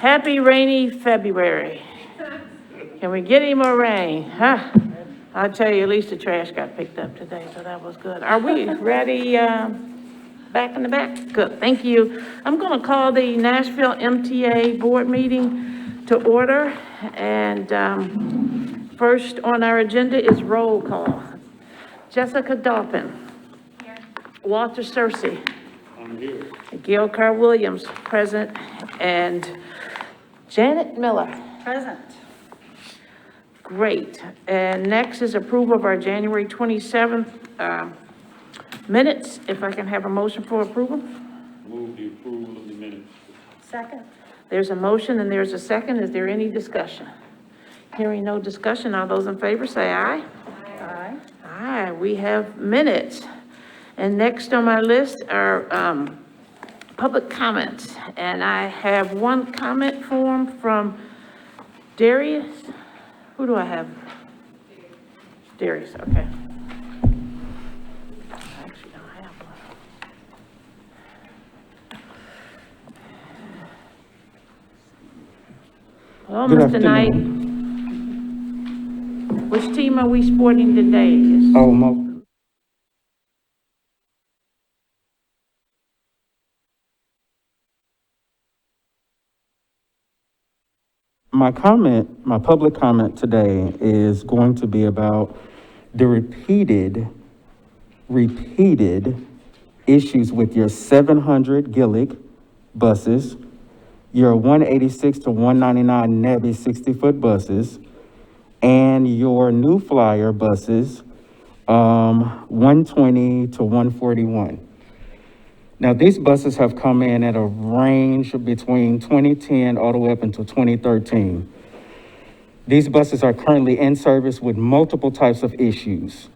Happy rainy February. Can we get any more rain? Huh? I'll tell you, at least the trash got picked up today, so that was good. Are we ready, back in the back? Good, thank you. I'm gonna call the Nashville MTA Board Meeting to order. And, first on our agenda is roll call. Jessica Dolphin. Here. Walter Searcy. I'm here. Gail Carr-Williams, present, and Janet Miller. Present. Great. And next is approval of our January 27th minutes. If I can have a motion for approval? Move the approval of the minutes. Second. There's a motion and there's a second. Is there any discussion? Hearing no discussion, all those in favor say aye. Aye. Aye, we have minutes. And next on my list are public comments. And I have one comment form from Darius. Who do I have? Darius, okay. I actually don't have one. Well, Good Mr. Knight, which team are we sporting today? Oh, Mo. My public comment today is going to be about the repeated issues with your 700 Gillig buses, your 186 to 199 Nebby 60-foot buses, and your New Flyer buses, 120 to 141. Now, these buses have come in at a range between 2010 all the way up until 2013. These buses are currently in service with multiple types of issues.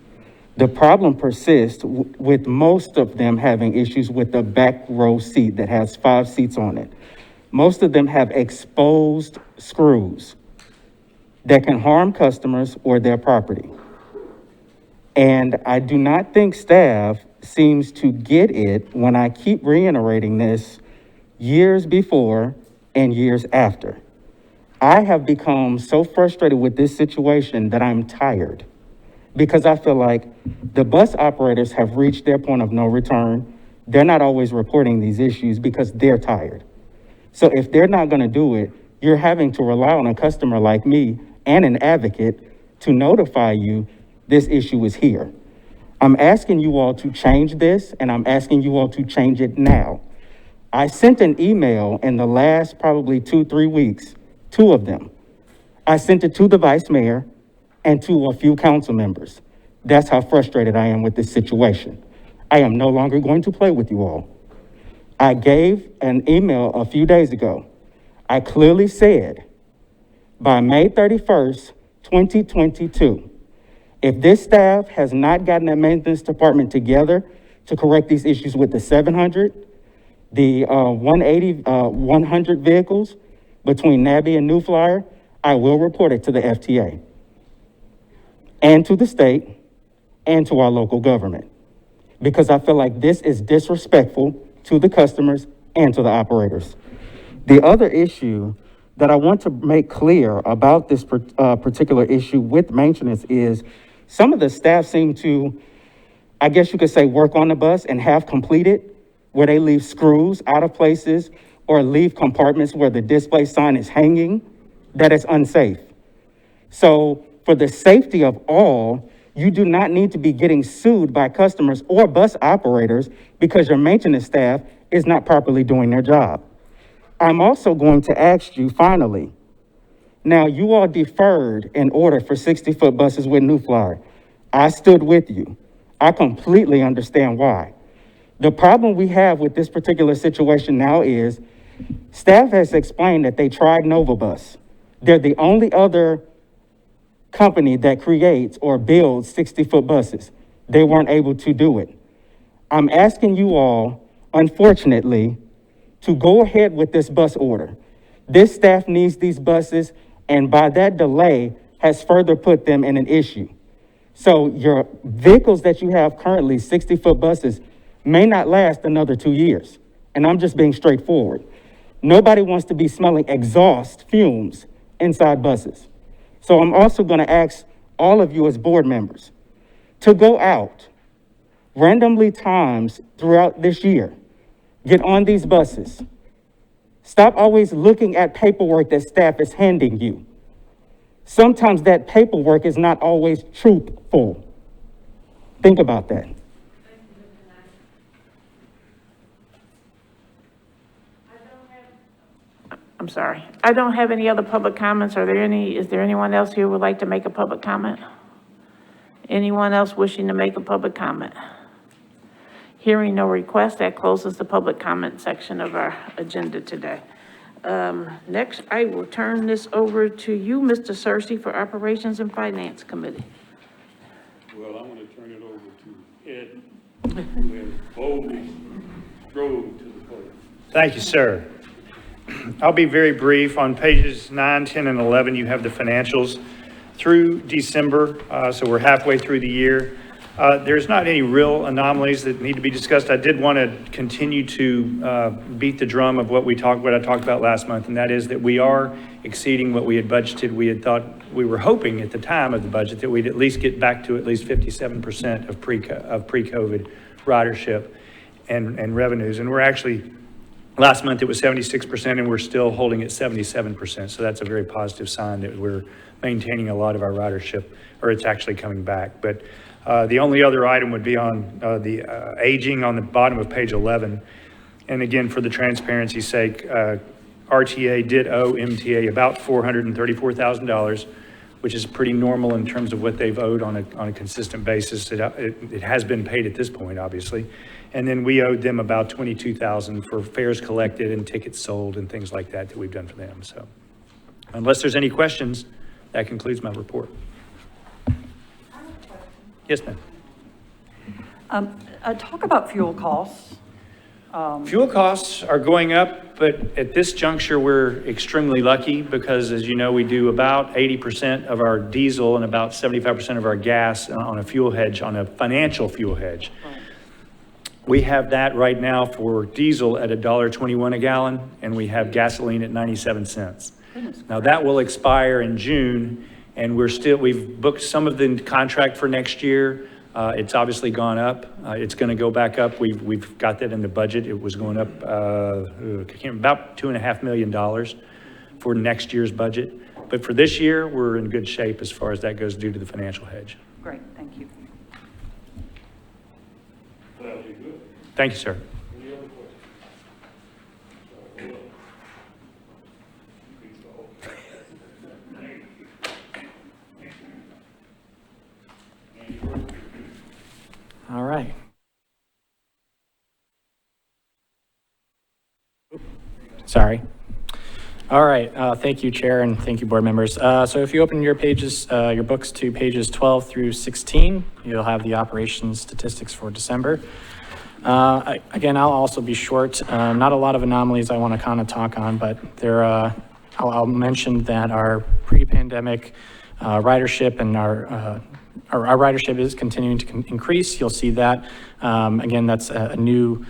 The problem persists with most of them having issues with the back row seat that has 5 seats on it. Most of them have exposed screws that can harm customers or their property. And I do not think staff seems to get it when I keep reiterating this years before and years after. I have become so frustrated with this situation that I'm tired because I feel like the bus operators have reached their point of no return. They're not always reporting these issues because they're tired. So if they're not gonna do it, you're having to rely on a customer like me and an advocate to notify you this issue is here. I'm asking you all to change this, and I'm asking you all to change it now. I sent an email in the last probably 2-3 weeks, 2 of them. I sent it to the vice mayor and to a few council members. That's how frustrated I am with this situation. I am no longer going to play with you all. I gave an email a few days ago. I clearly said, by May 31st, 2022, if this staff has not gotten the maintenance department together to correct these issues with the 700, the 100 vehicles between Nabby and New Flyer, I will report it to the FTA and to the state and to our local government, because I feel like this is disrespectful to the customers and to the operators. The other issue that I want to make clear about this particular issue with maintenance is some of the staff seem to, I guess you could say, work on the bus and have completed, where they leave screws out of places or leave compartments where the display sign is hanging. That is unsafe. So for the safety of all, you do not need to be getting sued by customers or bus operators because your maintenance staff is not properly doing their job. I'm also going to ask you finally, now, you all deferred an order for 60-foot buses with New Flyer. I stood with you. I completely understand why. The problem we have with this particular situation now is staff has explained that they tried Nova Bus. They're the only other company that creates or builds 60-foot buses. They weren't able to do it. I'm asking you all, unfortunately, to go ahead with this bus order. This staff needs these buses, and by that delay has further put them in an issue. So your vehicles that you have currently, 60-foot buses, may not last another 2 years. And I'm just being straightforward. Nobody wants to be smelling exhaust fumes inside buses. So I'm also going to ask all of you as board members to go out randomly times throughout this year, get on these buses. Stop always looking at paperwork that staff is handing you. Sometimes that paperwork is not always truthful. Think about that. I'm sorry. I don't have any other public comments. Is there anyone else here who would like to make a public comment? Anyone else wishing to make a public comment? Hearing no request, that closes the public comment section of our agenda today. Next, I will turn this over to you, Mr. Searcy, for Operations and Finance Committee. Well, I'm gonna turn it over to Ed, who has boldly strode to the podium. Thank you, sir. I'll be very brief. On pages 9, 10, and 11, you have the financials through December, so we're halfway through the year. There's not any real anomalies that need to be discussed. I did want to continue to beat the drum of what I talked about last month, and that is that we are exceeding what we had budgeted. We had thought, we were hoping at the time of the budget that we'd at least get back to at least 57% of pre-COVID ridership and revenues, and we're actually, last month it was 76%, and we're still holding at 77%. So that's a very positive sign that we're maintaining a lot of our ridership, or it's actually coming back. But the only other item would be on the aging on the bottom of page 11. And again, for the transparency's sake, RTA did owe MTA about $434,000, which is pretty normal in terms of what they've owed on a consistent basis. It has been paid at this point, obviously. And then we owed them about $22,000 for fares collected and tickets sold and things like that we've done for them. So unless there's any questions, that concludes my report. Yes, ma'am. Talk about fuel costs. Fuel costs are going up, but at this juncture, we're extremely lucky because, as you know, we do about 80% of our diesel and about 75% of our gas on a fuel hedge, on a financial fuel hedge. Right. We have that right now for diesel at $1.21 a gallon, and we have gasoline at 97 cents. Now that will expire in June, and we've booked some of the contract for next year. It's obviously gone up. It's going to go back up. We've got that in the budget. It was going up about $2.5 million for next year's budget. But for this year, we're in good shape as far as that goes due to the financial hedge. Great, thank you. Thank you, sir. Any other questions? All right. Sorry. All right. Thank you, Chair, and thank you, board members. So if you open your books to pages 12 through 16, you'll have the operations statistics for December. Again, I'll also be short. Not a lot of anomalies I want to kind of talk on, but I'll mention that our pre-pandemic ridership and our ridership is continuing to increase. You'll see that. Again, that's a new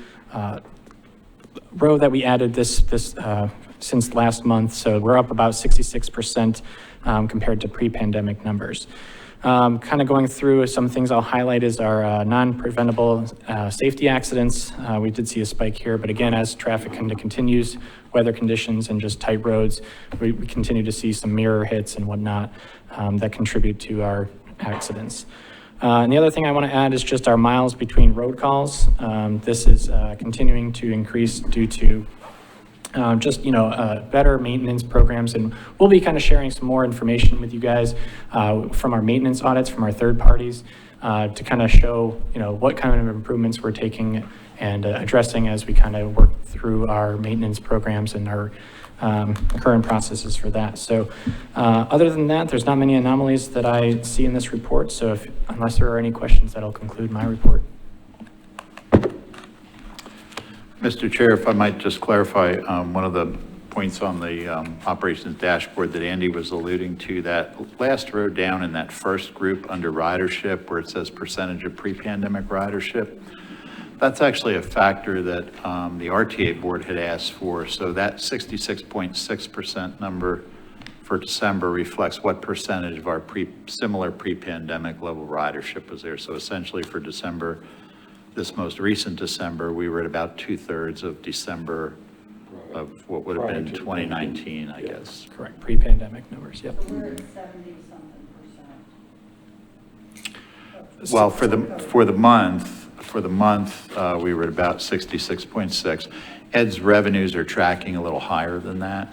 row that we added since last month. So we're up about 66% compared to pre-pandemic numbers. Kind of going through some things I'll highlight is our non-preventable safety accidents. We did see a spike here, but again, as traffic kind of continues, weather conditions and just tight roads, we continue to see some mirror hits and whatnot that contribute to our accidents. And the other thing I want to add is just our miles between road calls. This is continuing to increase due to better maintenance programs, and we'll be kind of sharing some more information with you guys from our maintenance audits from our third parties to kind of show, what kind of improvements we're taking and addressing as we kind of work through our maintenance programs and our current processes for that. So other than that, there's not many anomalies that I see in this report. So unless there are any questions, that'll conclude my report. Mr. Chair, if I might just clarify one of the points on the operations dashboard that Andy was alluding to, that last row down in that first group under ridership where it says percentage of pre-pandemic ridership, That's actually a factor that the RTA board had asked for. So that 66.6% number for December reflects what percentage of our similar pre-pandemic level ridership was there. So essentially for December, this most recent December, we were at about 2/3 of December of what would have been 2019, I guess. Correct, pre-pandemic numbers, yep. We're at 70-something percent. Well, for the month, we were at about 66.6. Ed's revenues are tracking a little higher than that.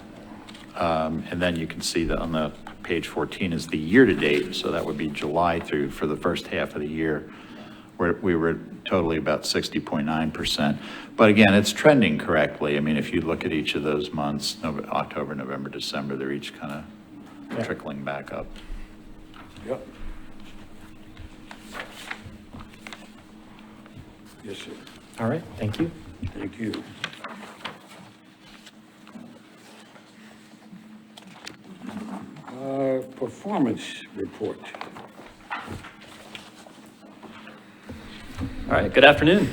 And then you can see that on the page 14 is the year-to-date, so that would be July through for the first half of the year, where we were totally about 60.9%. But again, it's trending correctly. I mean, if you look at each of those months, October, November, December, they're each kind of trickling back up. Yep. Yes, sir. All right, thank you. Thank you. Performance report. All right, good afternoon.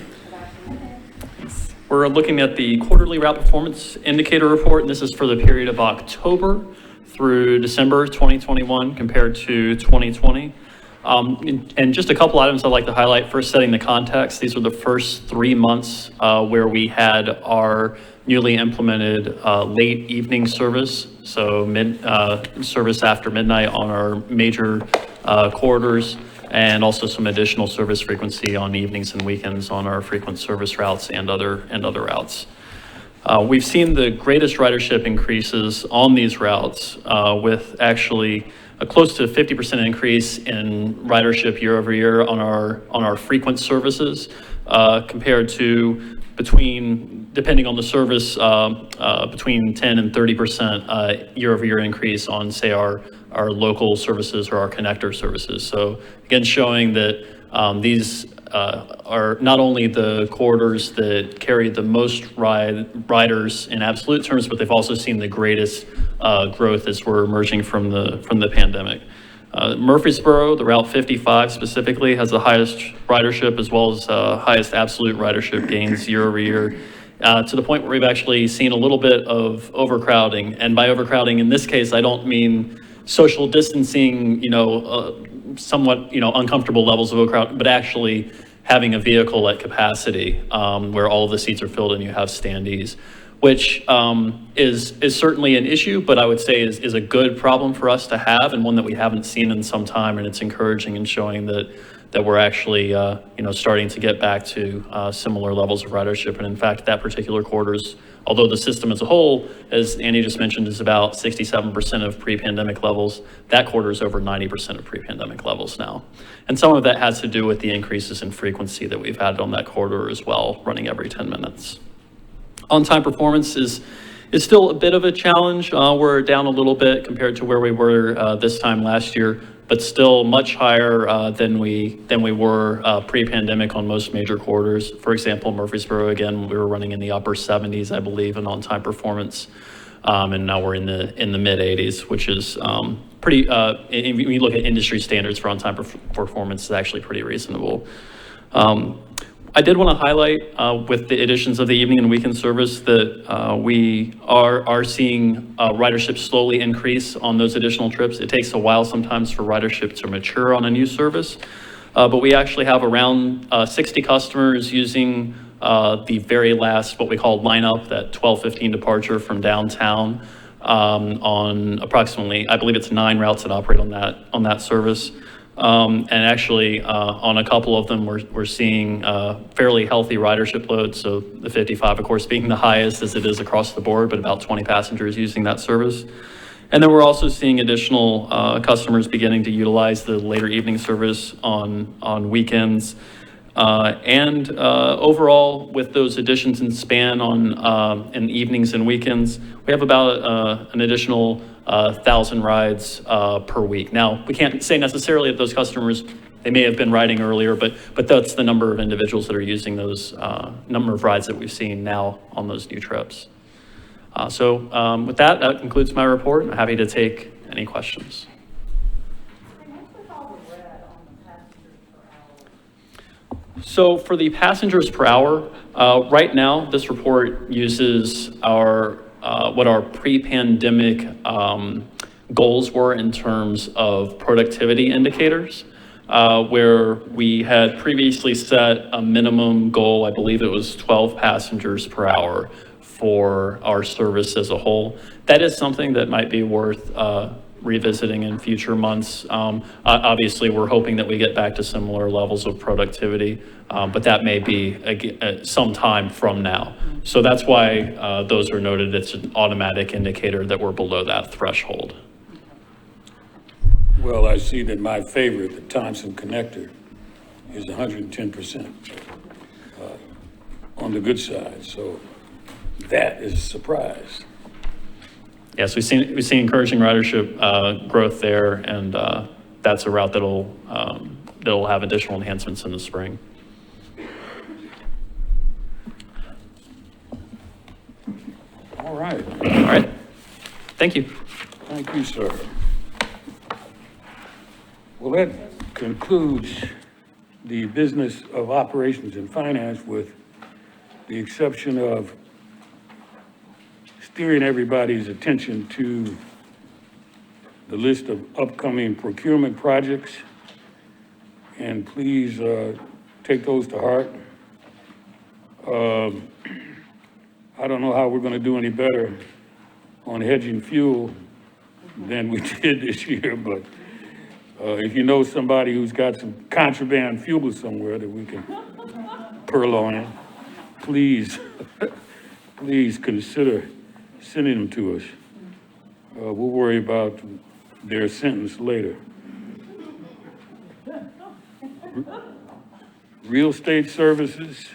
We're looking at the quarterly route performance indicator report, and this is for the period of October through December 2021 compared to 2020. And just a couple items I'd like to highlight. First, setting the context. These are the first 3 months where we had our newly implemented late evening service, so service after midnight on our major corridors, and also some additional service frequency on evenings and weekends on our frequent service routes and other routes. We've seen the greatest ridership increases on these routes, with actually a close to 50% increase in ridership year over year on our frequent services, compared to depending on the service, between 10 and 30% year over year increase on, say, our local services or our connector services. So again, showing that these are not only the corridors that carry the most riders in absolute terms, but they've also seen the greatest growth as we're emerging from the pandemic. Murfreesboro, the Route 55 specifically, has the highest ridership as well as highest absolute ridership gains year over year, to the point where we've actually seen a little bit of overcrowding. And by overcrowding, in this case, I don't mean social distancing, somewhat, uncomfortable levels of overcrowding, but actually having a vehicle at capacity, where all of the seats are filled and you have standees, which is certainly an issue, but I would say is a good problem for us to have, and one that we haven't seen in some time. And it's encouraging and showing that we're actually starting to get back to similar levels of ridership. And in fact, that particular quarter's, although the system as a whole, as Andy just mentioned, is about 67% of pre-pandemic levels, that quarter is over 90% of pre-pandemic levels now. And some of that has to do with the increases in frequency that we've had on that corridor as well, running every 10 minutes. On-time performance is still a bit of a challenge. We're down a little bit compared to where we were this time last year, but still much higher than we were pre-pandemic on most major corridors. For example, Murfreesboro, again, we were running in the upper 70s, I believe, in on-time performance, and now we're in the mid 80s, which is pretty. When you look at industry standards for on-time performance, it's actually pretty reasonable. I did want to highlight with the additions of the evening and weekend service that we are seeing ridership slowly increase on those additional trips. It takes a while sometimes for ridership to mature on a new service, but we actually have around 60 customers using the very last, what we call lineup, that 12:15 departure from downtown on approximately, I believe it's 9 routes that operate on that service. And actually, on a couple of them, we're seeing fairly healthy ridership loads. So the 55, of course, being the highest as it is across the board, but about 20 passengers using that service. And then we're also seeing additional customers beginning to utilize the later evening service on weekends. And overall, with those additions in span in evenings and weekends, we have about an additional 1,000 rides per week. Now, we can't say necessarily that those customers, they may have been riding earlier, but that's the number of individuals that are using those number of rides that we've seen now on those new trips. So with that concludes my report. I'm happy to take any questions. So for the passengers per hour, right now, this report uses our, what our pre-pandemic goals were in terms of productivity indicators, where we had previously set a minimum goal, I believe it was 12 passengers per hour for our service as a whole. That is something that might be worth revisiting in future months. Obviously, we're hoping that we get back to similar levels of productivity, but that may be some time from now. So that's why those are noted. It's an automatic indicator that we're below that threshold. Well, I see that my favorite, the Thompson connector, is 110% on the good side. So that is a surprise. Yes, we've seen encouraging ridership growth there, and that's a route that'll have additional enhancements in the spring. All right. All right. Thank you. Thank you, sir. Well, that concludes the business of operations and finance, with the exception of steering everybody's attention to the list of upcoming procurement projects. And please take those to heart. I don't know how we're going to do any better on hedging fuel than we did this year, but if you know somebody who's got some contraband fuel somewhere that we can purloin, please, please consider sending them to us. We'll worry about their sentence later. Real estate services,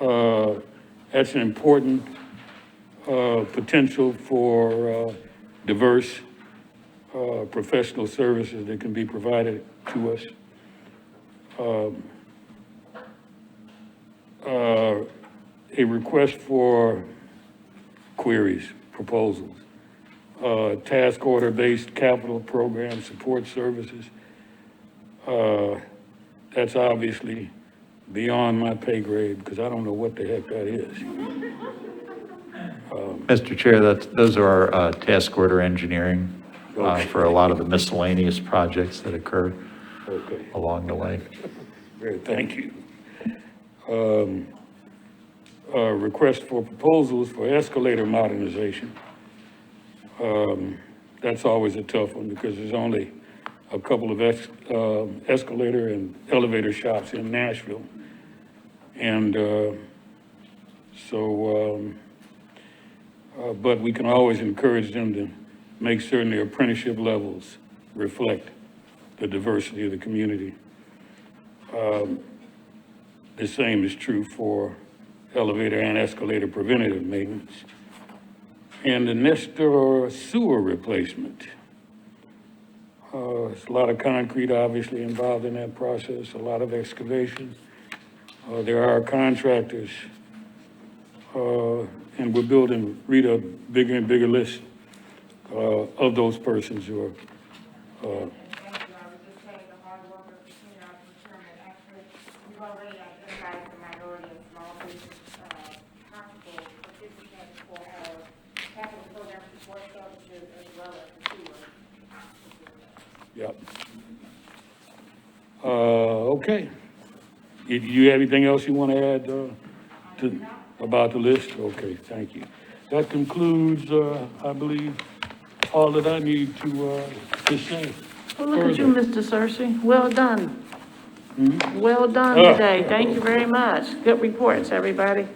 that's an important potential for diverse professional services that can be provided to us. A request for queries, proposals, task order-based capital program support services. That's obviously beyond my pay grade because I don't know what the heck that is. Mr. Chair, those are our task order engineering for a lot of the miscellaneous projects that occur along the way. Great, thank you. Request for proposals for escalator modernization. That's always a tough one because there's only a couple of escalator and elevator shops in Nashville. And but we can always encourage them to make certain their apprenticeship levels reflect the diversity of the community. The same is true for elevator and escalator preventative maintenance. And the Nestor sewer replacement. There's a lot of concrete obviously involved in that process, a lot of excavation. There are contractors, and we're building, read a bigger and bigger list of those persons who are. I was just saying the hard work of procurement. Actually, we've already identified the minority and small business possible participants for our capital program support services as well as the sewer. Yep. Okay. You have anything else you want to add about the list? Okay, thank you. That concludes, I believe, all that I need to say. Well, look at you, Mr. Searcy. Well done. Well done today. Thank you very much. Good reports, everybody.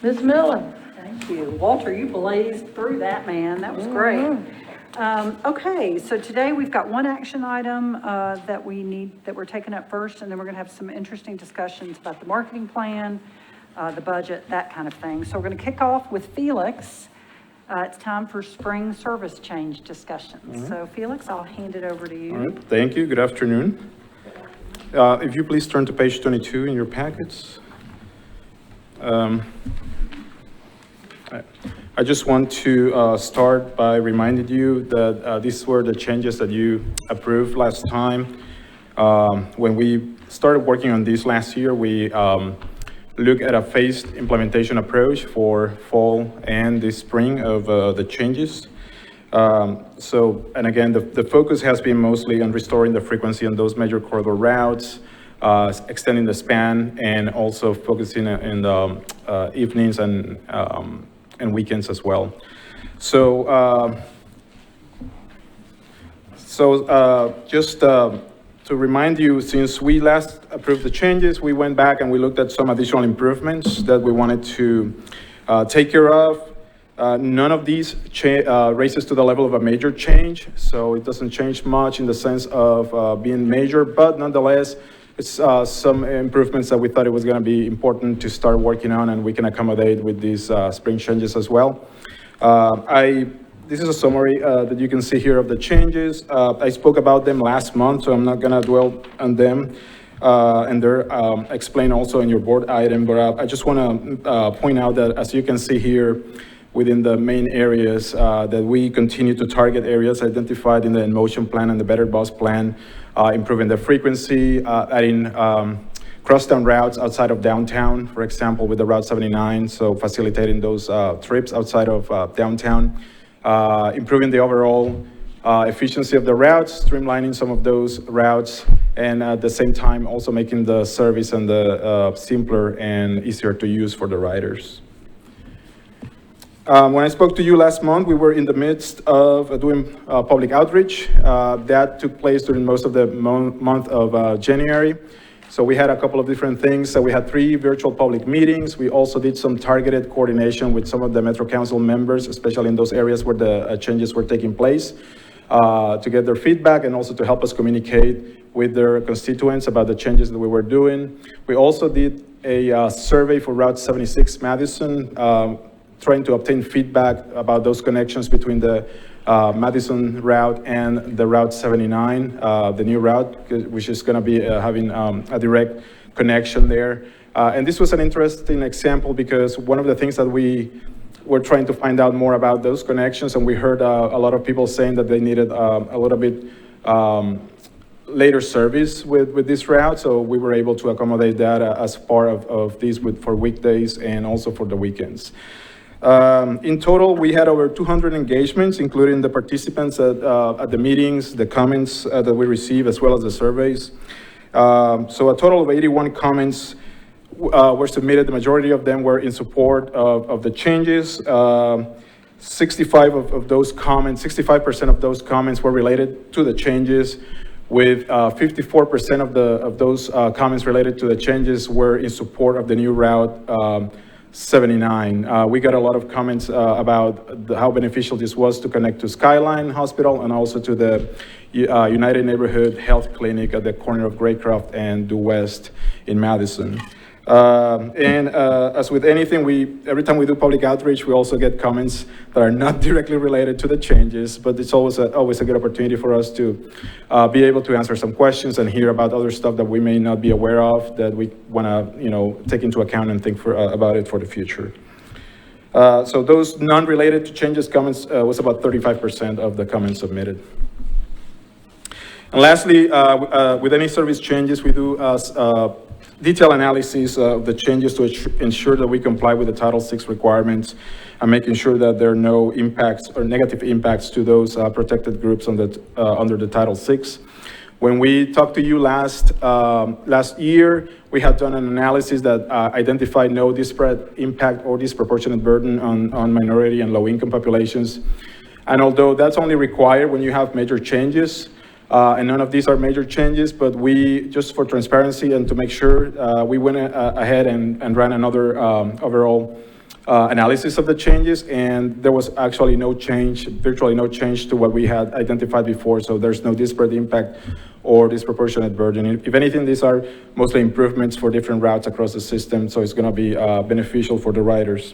Ms. Miller. Thank you. Walter, you blazed through that, man. That was great. Okay, so today we've got one action item that we're taking up first, and then we're going to have some interesting discussions about the marketing plan, the budget, that kind of thing. So we're going to kick off with Felix. It's time for spring service change discussions. So Felix, I'll hand it over to you. All right, thank you. Good afternoon. If you please turn to page 22 in your packets. I just want to start by reminding you that these were the changes that you approved last time when we started working on this last year. We look at a phased implementation approach for fall and the spring of the changes. And again, the focus has been mostly on restoring the frequency on those major corridor routes, extending the span, and also focusing in the evenings and weekends as well. Just to remind you, since we last approved the changes, we went back and we looked at some additional improvements that we wanted to take care of. None of these raises to the level of a major change, so it doesn't change much in the sense of being major, but nonetheless, it's some improvements that we thought it was going to be important to start working on, and we can accommodate with these spring changes as well. This is a summary that you can see here of the changes. I spoke about them last month, so I'm not going to dwell on them. And they're explained also in your board item, but I just want to point out that, as you can see here, within the main areas, that we continue to target areas identified in the in-motion plan and the Better Bus plan, improving the frequency, adding crosstown routes outside of downtown, for example, with the Route 79, so facilitating those trips outside of downtown, improving the overall efficiency of the routes, streamlining some of those routes, and at the same time also making the service and the simpler and easier to use for the riders. When I spoke to you last month, we were in the midst of doing public outreach. That took place during most of the month of January. So we had a couple of different things. So we had 3 virtual public meetings. We also did some targeted coordination with some of the Metro Council members, especially in those areas where the changes were taking place, to get their feedback and also to help us communicate with their constituents about the changes that we were doing. We also did a survey for Route 76 Madison, trying to obtain feedback about those connections between the Madison route and the Route 79, the new route, which is going to be having a direct connection there. And this was an interesting example because one of the things that we were trying to find out more about those connections, and we heard a lot of people saying that they needed a little bit later service with this route, so we were able to accommodate that as part of this for weekdays and also for the weekends. In total, we had over 200 engagements, including the participants at the meetings, the comments that we received, as well as the surveys. So a total of 81 comments were submitted. The majority of them were in support of the changes. 65% of those comments were related to the changes, with 54% of those comments related to the changes were in support of the new route 79. We got a lot of comments about how beneficial this was to connect to Skyline Hospital and also to the United Neighborhood Health Clinic at the corner of Graycroft and Due West in Madison. As with anything, every time we do public outreach, we also get comments that are not directly related to the changes, but it's always a good opportunity for us to be able to answer some questions and hear about other stuff that we may not be aware of that we want to take into account and think about it for the future. So those non-related to changes comments was about 35% of the comments submitted. And lastly, with any service changes, we do detailed analysis of the changes to ensure that we comply with the Title VI requirements and making sure that there are no impacts or negative impacts to those protected groups under the Title VI. When we talked to you last year, we had done an analysis that identified no disparate impact or disproportionate burden on minority and low-income populations. And although that's only required when you have major changes, and none of these are major changes, but we, just for transparency and to make sure, we went ahead and ran another overall analysis of the changes, and there was actually no change, virtually no change to what we had identified before, so there's no disparate impact or disproportionate burden. If anything, these are mostly improvements for different routes across the system, so it's gonna be beneficial for the riders.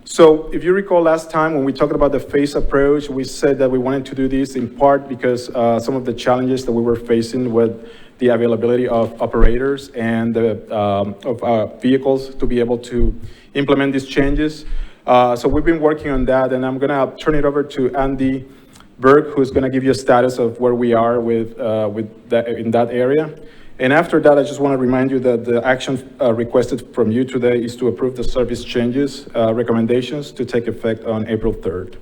So if you recall last time when we talked about the phase approach, we said that we wanted to do this in part because some of the challenges that we were facing with the availability of operators and of vehicles to be able to implement these changes. So we've been working on that, and I'm gonna turn it over to Andy Burke, who's going to give you a status of where we are with that, in that area. And after that, I just want to remind you that the action requested from you today is to approve the service changes recommendations to take effect on April 3rd.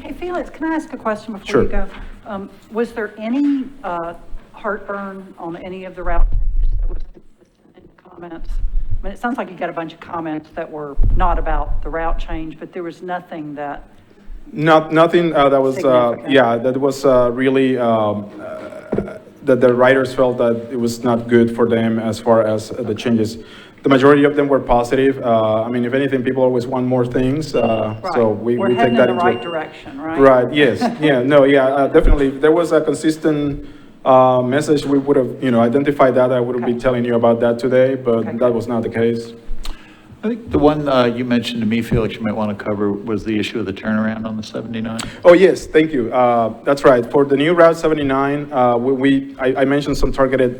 Hey, Felix, can I ask a question before Sure. you go? Was there any heartburn on any of the route changes that was consistent in the comments? I mean, it sounds like you got a bunch of comments that were not about the route change, but there was nothing that, Nothing that was, Significant. yeah, that was really, that the riders felt that it was not good for them as far as the changes. The majority of them were positive. I mean, if anything, people always want more things, so right, we we're take heading in that the into. right direction, right? Right, yes, yeah, no, yeah, definitely. There was a consistent message. We would have, identified that. I wouldn't be Okay. telling you about that today, but Okay. that was not the case. I think the one you mentioned to me, Felix, you might want to cover was the issue of the turnaround on the 79. Oh, yes, thank you. That's right. For the new Route 79, I mentioned some targeted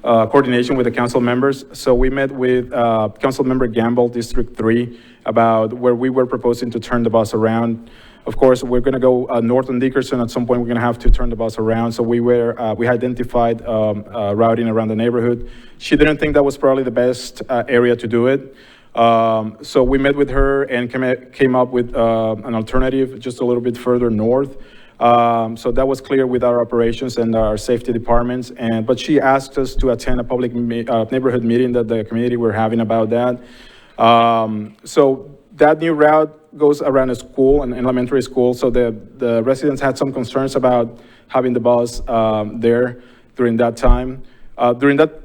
coordination with the council members. So we met with Council Member Gamble, District 3, about where we were proposing to turn the bus around. Of course, we're going to go north on Dickerson. At some point, we're going to have to turn the bus around. So we identified routing around the neighborhood. She didn't think that was probably the best area to do it. So we met with her and came up with an alternative just a little bit further north. So that was clear with our operations and our safety departments. But she asked us to attend a public neighborhood meeting that the community were having about that. So that new route goes around a school, an elementary school. So the residents had some concerns about having the bus there during that time. During that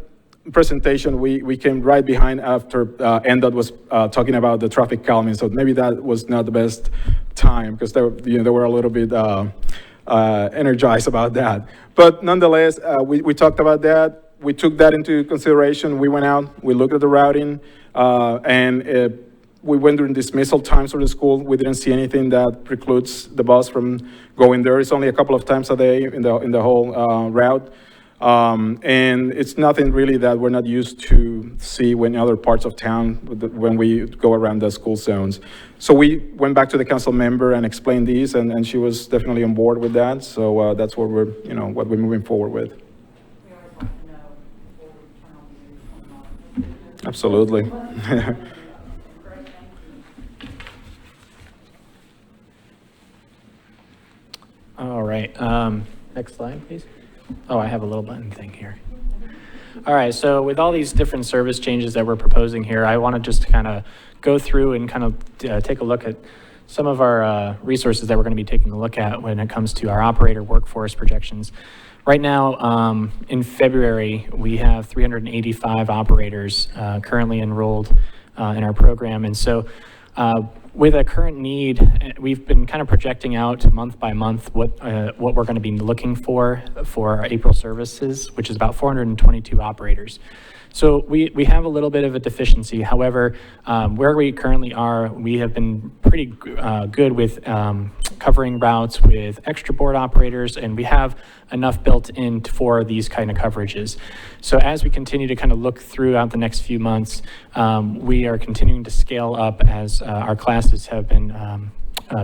presentation, we came right behind after Ndot was talking about the traffic calming. So maybe that was not the best time because they were a little bit energized about that. But nonetheless, we talked about that. We took that into consideration. We went out, we looked at the routing, and we went during dismissal times for the school. We didn't see anything that precludes the bus from going there. It's only a couple of times a day in the whole route. And it's nothing really that we're not used to see in other parts of town when we go around the school zones. So we went back to the council member and explained these, and she was definitely on board with that. So that's what we're moving forward with. Absolutely. All right, next slide, please. Oh, I have a little button thing here. All right, so with all these different service changes that we're proposing here, I want to just kind of go through and kind of take a look at some of our resources that we're going to be taking a look at when it comes to our operator workforce projections. Right now, in February, we have 385 operators currently enrolled in our program. And so with a current need, we've been kind of projecting out month by month what we're going to be looking for our April services, which is about 422 operators. So we have a little bit of a deficiency. However, where we currently are, we have been pretty good with covering routes with extra board operators, and we have enough built in for these kind of coverages. So as we continue to kind of look throughout the next few months, we are continuing to scale up as our classes have been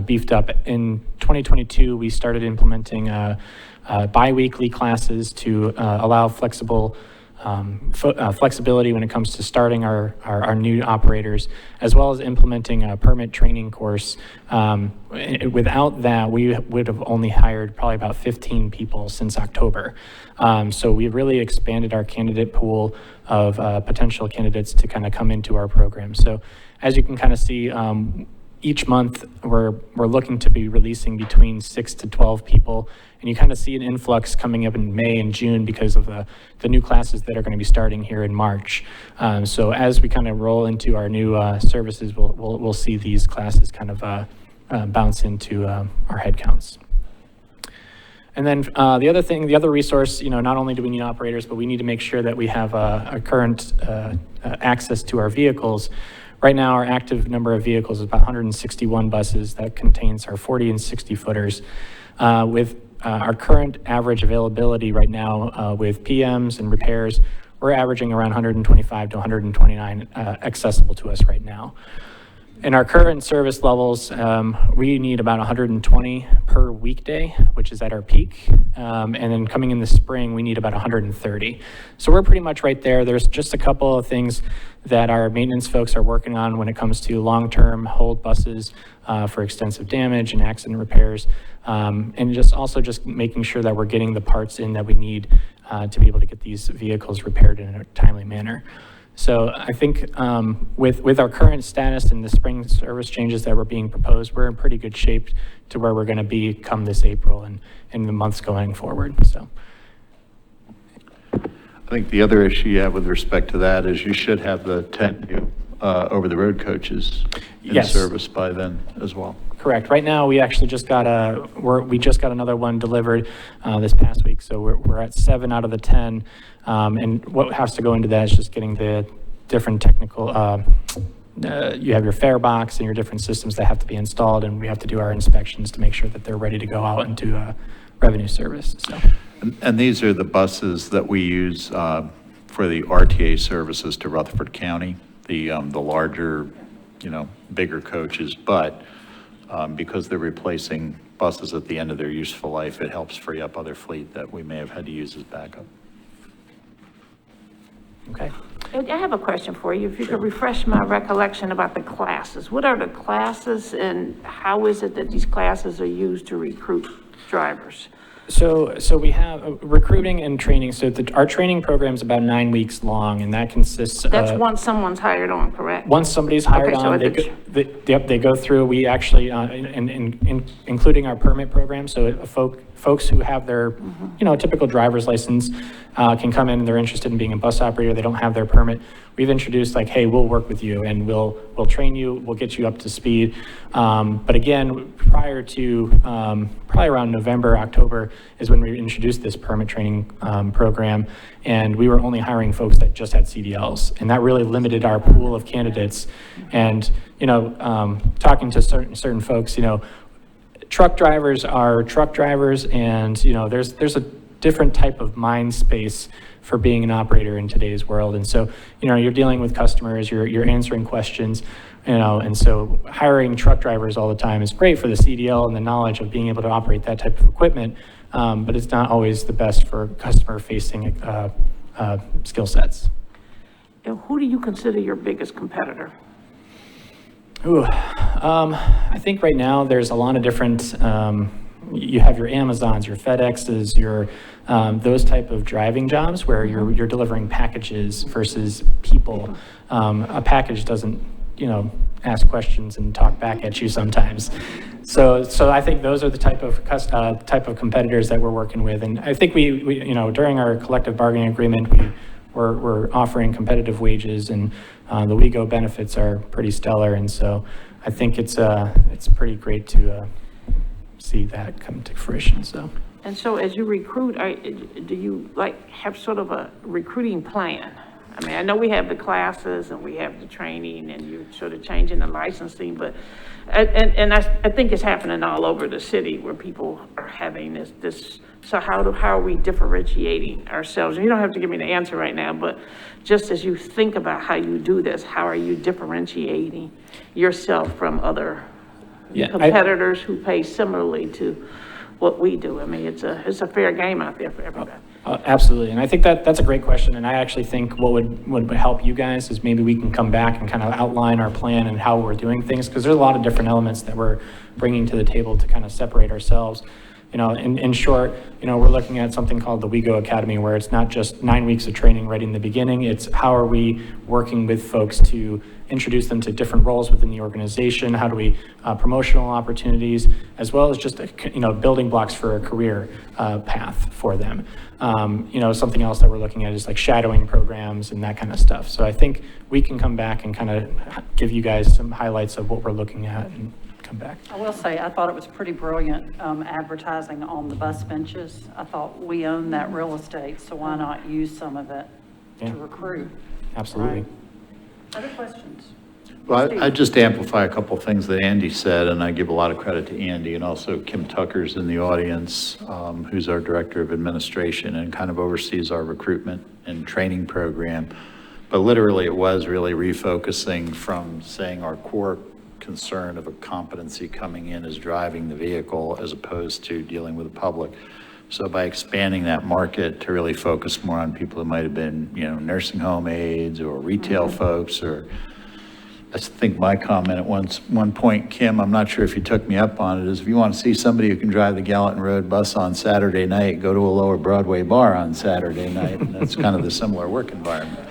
beefed up. In 2022, we started implementing bi-weekly classes to allow flexibility when it comes to starting our new operators, as well as implementing a permit training course. Without that, we would have only hired probably about 15 people since October. So we really expanded our candidate pool of potential candidates to kind of come into our program. So as you can kind of see, each month we're looking to be releasing between 6 to 12 people, and you kind of see an influx coming up in May and June because of the new classes that are going to be starting here in March. So as we kind of roll into our new services, we'll see these classes kind of bounce into our headcounts. And then the other resource, not only do we need operators, but we need to make sure that we have a current access to our vehicles. Right now, our active number of vehicles is about 161 buses. That contains our 40 and 60 footers. With our current average availability right now with PMs and repairs, we're averaging around 125 to 129 accessible to us right now. In our current service levels, we need about 120 per weekday, which is at our peak. And then coming in the spring, we need about 130. So we're pretty much right there. There's just a couple of things that our maintenance folks are working on when it comes to long-term hold buses for extensive damage and accident repairs. And just making sure that we're getting the parts in that we need to be able to get these vehicles repaired in a timely manner. So I think with our current status and the spring service changes that were being proposed, we're in pretty good shape to where we're going to be come this April and the months going forward. So I think the other issue you have with respect to that is you should have the 10 new over-the-road coaches in Yes. service by then as well. correct. Right now, we actually just got we just got another one delivered this past week. So we're at 7 out of the 10. And what has to go into that is just getting the different technical, you have your fare box and your different systems that have to be installed, and we have to do our inspections to make sure that they're ready to go out into revenue service. So. And these are the buses that we use for the RTA services to Rutherford County, the larger, bigger coaches. But because they're replacing buses at the end of their useful life, it helps free up other fleet that we may have had to use as backup. Okay. I have a question for you. If you could refresh my recollection about the classes. What are the classes and how is it that these classes are used to recruit drivers? So we have recruiting and training. So our training program is about 9 weeks long, and that consists of... That's once someone's hired on, correct? Once somebody's hired Okay, so on, they go through, we actually, including our permit program, so folks who have their, typical driver's license can come in, they're interested in being a bus operator, they don't have their permit. We've introduced like, hey, we'll work with you and we'll train you, we'll get you up to speed. But again, prior to, probably around November, October is when we introduced this permit training program. And we were only hiring folks that just had CDLs. And that really limited our pool of candidates. And, talking to certain folks, truck drivers are truck drivers, and there's a different type of mind space for being an operator in today's world. And so you're dealing with customers, you're answering questions, and so hiring truck drivers all the time is great for the CDL and the knowledge of being able to operate that type of equipment, but it's not always the best for customer facing skill sets. And who do you consider your biggest competitor? I think right now there's a lot of different, you have your Amazons, your FedExes, your those type of driving jobs where you're delivering packages versus people. A package doesn't, ask questions and talk back at you sometimes. So I think those are the type of competitors that we're working with. And I think we during our collective bargaining agreement, we're offering competitive wages, and the WeGo benefits are pretty stellar. And so I think it's pretty great to see that come to fruition. So. And so as you recruit, do you have sort of a recruiting plan? I mean, I know we have the classes and we have the training and you're sort of changing the licensing, but, and I think it's happening all over the city where people are having this, so how are we differentiating ourselves? And you don't have to give me the answer right now, but just as you think about how you do this, how are you differentiating yourself from other competitors who pay similarly to what we do? I mean, it's a fair game out there for everybody. Absolutely, and I think that's a great question, and I actually think what would help you guys is maybe we can come back and kind of outline our plan and how we're doing things, because there's a lot of different elements that we're bringing to the table to kind of separate ourselves. In short, we're looking at something called the WeGo Academy, where it's not just 9 weeks of training right in the beginning, it's how are we working with folks to introduce them to different roles within the organization, how do we promotional opportunities, as well as just building blocks for a career path for them. Something else that we're looking at is like shadowing programs and that kind of stuff. So I think we can come back and kind of give you guys some highlights of what we're looking at and come back. I will say, I thought it was pretty brilliant advertising on the bus benches. I thought we own that real estate, so why not use some of it to recruit? Absolutely. Right? Other questions? Well, I just amplify a couple of things that Andy said, and I give a lot of credit to Andy, and also Kim Tucker's in the audience, who's our Director of Administration and kind of oversees our recruitment and training program. But literally, it was really refocusing from saying our core concern of a competency coming in as driving the vehicle as opposed to dealing with the public. So by expanding that market to really focus more on people who might have been, nursing home aides or retail folks, or I think my comment at one point, Kim, I'm not sure if you took me up on it, is if you want to see somebody who can drive the Gallatin Road bus on Saturday night, go to a lower Broadway bar on Saturday night. And that's kind of the similar work environment.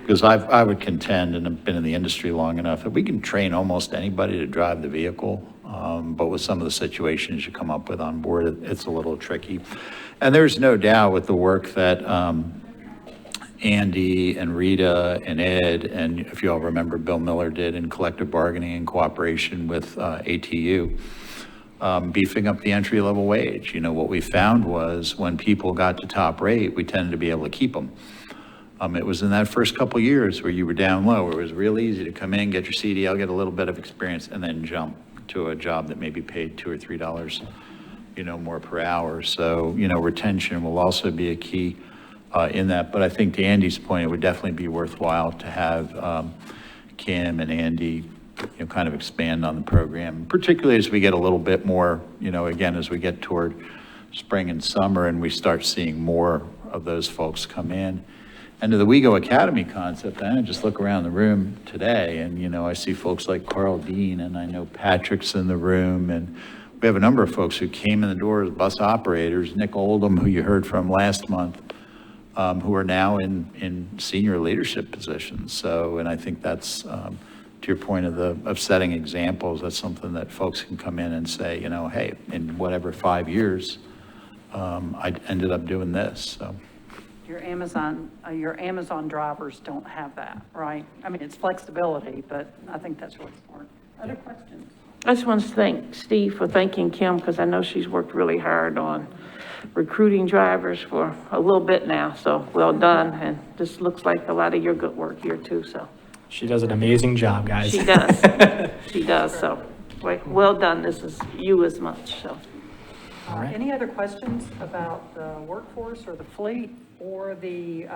Because I would contend, and I've been in the industry long enough, that we can train almost anybody to drive the vehicle. But with some of the situations you come up with on board, it's a little tricky. And there's no doubt with the work that Andy and Rita and Ed, and if you all remember, Bill Miller did in collective bargaining in cooperation with ATU, beefing up the entry-level wage. What we found was when people got to top rate, we tended to be able to keep them. It was in that first couple of years where you were down low, where it was real easy to come in, get your CDL, get a little bit of experience, and then jump to a job that maybe paid $2 or $3, more per hour. So, retention will also be a key in that. But I think to Andy's point, it would definitely be worthwhile to have Kim and Andy, kind of expand on the program, particularly as we get a little bit more, again, as we get toward spring and summer and we start seeing more of those folks come in. And to the WeGo Academy concept, I just look around the room today and, I see folks like Carl Dean, and I know Patrick's in the room, and we have a number of folks who came in the door as bus operators, Nick Oldham, who you heard from last month, who are now in senior leadership positions. So, and I think that's, to your point of setting examples, that's something that folks can come in and say, hey, in whatever 5 years, I ended up doing this, so. Your Amazon drivers don't have that, right? I mean, it's flexibility, but I think that's really smart. Other questions? I just want to thank Steve for thanking Kim, because I know she's worked really hard on recruiting drivers for a little bit now, so well done. And this looks like a lot of your good work here too, so. She does an amazing job, guys. She does, she does, so well done. This is you as much, so. All right. Any other questions about the workforce or the fleet or the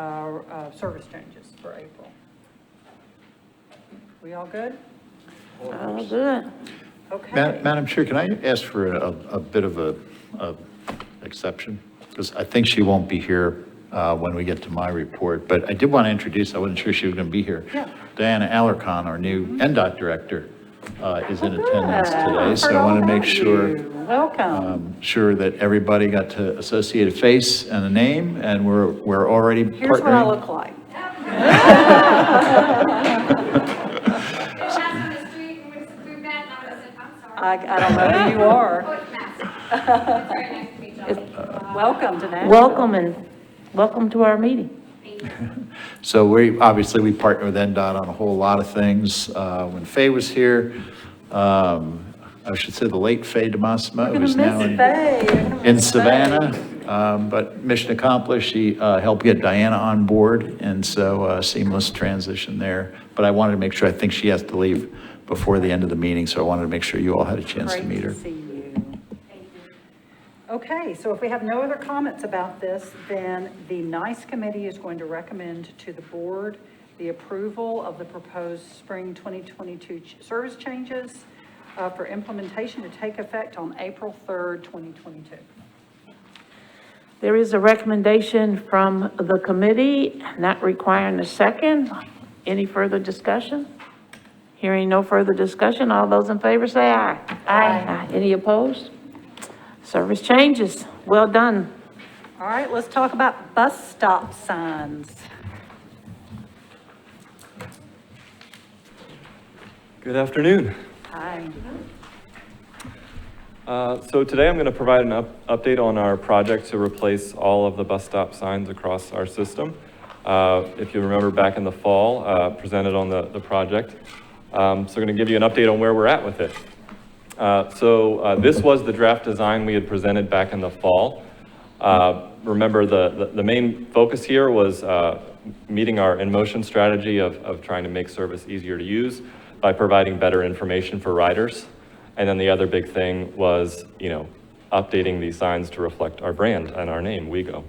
service changes for April? We all good? All good. Okay. Madam Chair, can I ask for a bit of a exception? Because I think she won't be here when we get to my report, but I did want to introduce, I wasn't sure she was going to be here. Yeah. Diana Alarcon, our new Ndot director, is in attendance today, so I want to make sure. Welcome. Sure that everybody got to associate a face and a name, and we're already partnering. Here's what I look like. I don't know who you are. Welcome to Nashville. Welcome to our meeting. So we partner with Ndot on a whole lot of things. When Faye was here, I should say the late Faye DeMassimo, who's now in Savannah. But mission accomplished. She helped get Diana on board, and so seamless transition there. But I wanted to make sure, I think she has to leave before the end of the meeting, so I wanted to make sure you all had a chance to meet her. Great to see you. Okay, so if we have no other comments about this, then the NICE committee is going to recommend to the board the approval of the proposed spring 2022 service changes for implementation to take effect on April 3rd, 2022. There is a recommendation from the committee, not requiring a second. Any further discussion? Hearing no further discussion, all those in favor say aye. Aye. Any opposed? Service changes. Well done. All right, let's talk about bus stop signs. Good afternoon. Hi. So today I'm going to provide an update on our project to replace all of the bus stop signs across our system. If you remember back in the fall, presented on the project. So I'm going to give you an update on where we're at with it. This was the draft design we had presented back in the fall. Remember the main focus here was meeting our in-motion strategy of trying to make service easier to use by providing better information for riders. And then the other big thing was, updating these signs to reflect our brand and our name, WeGo.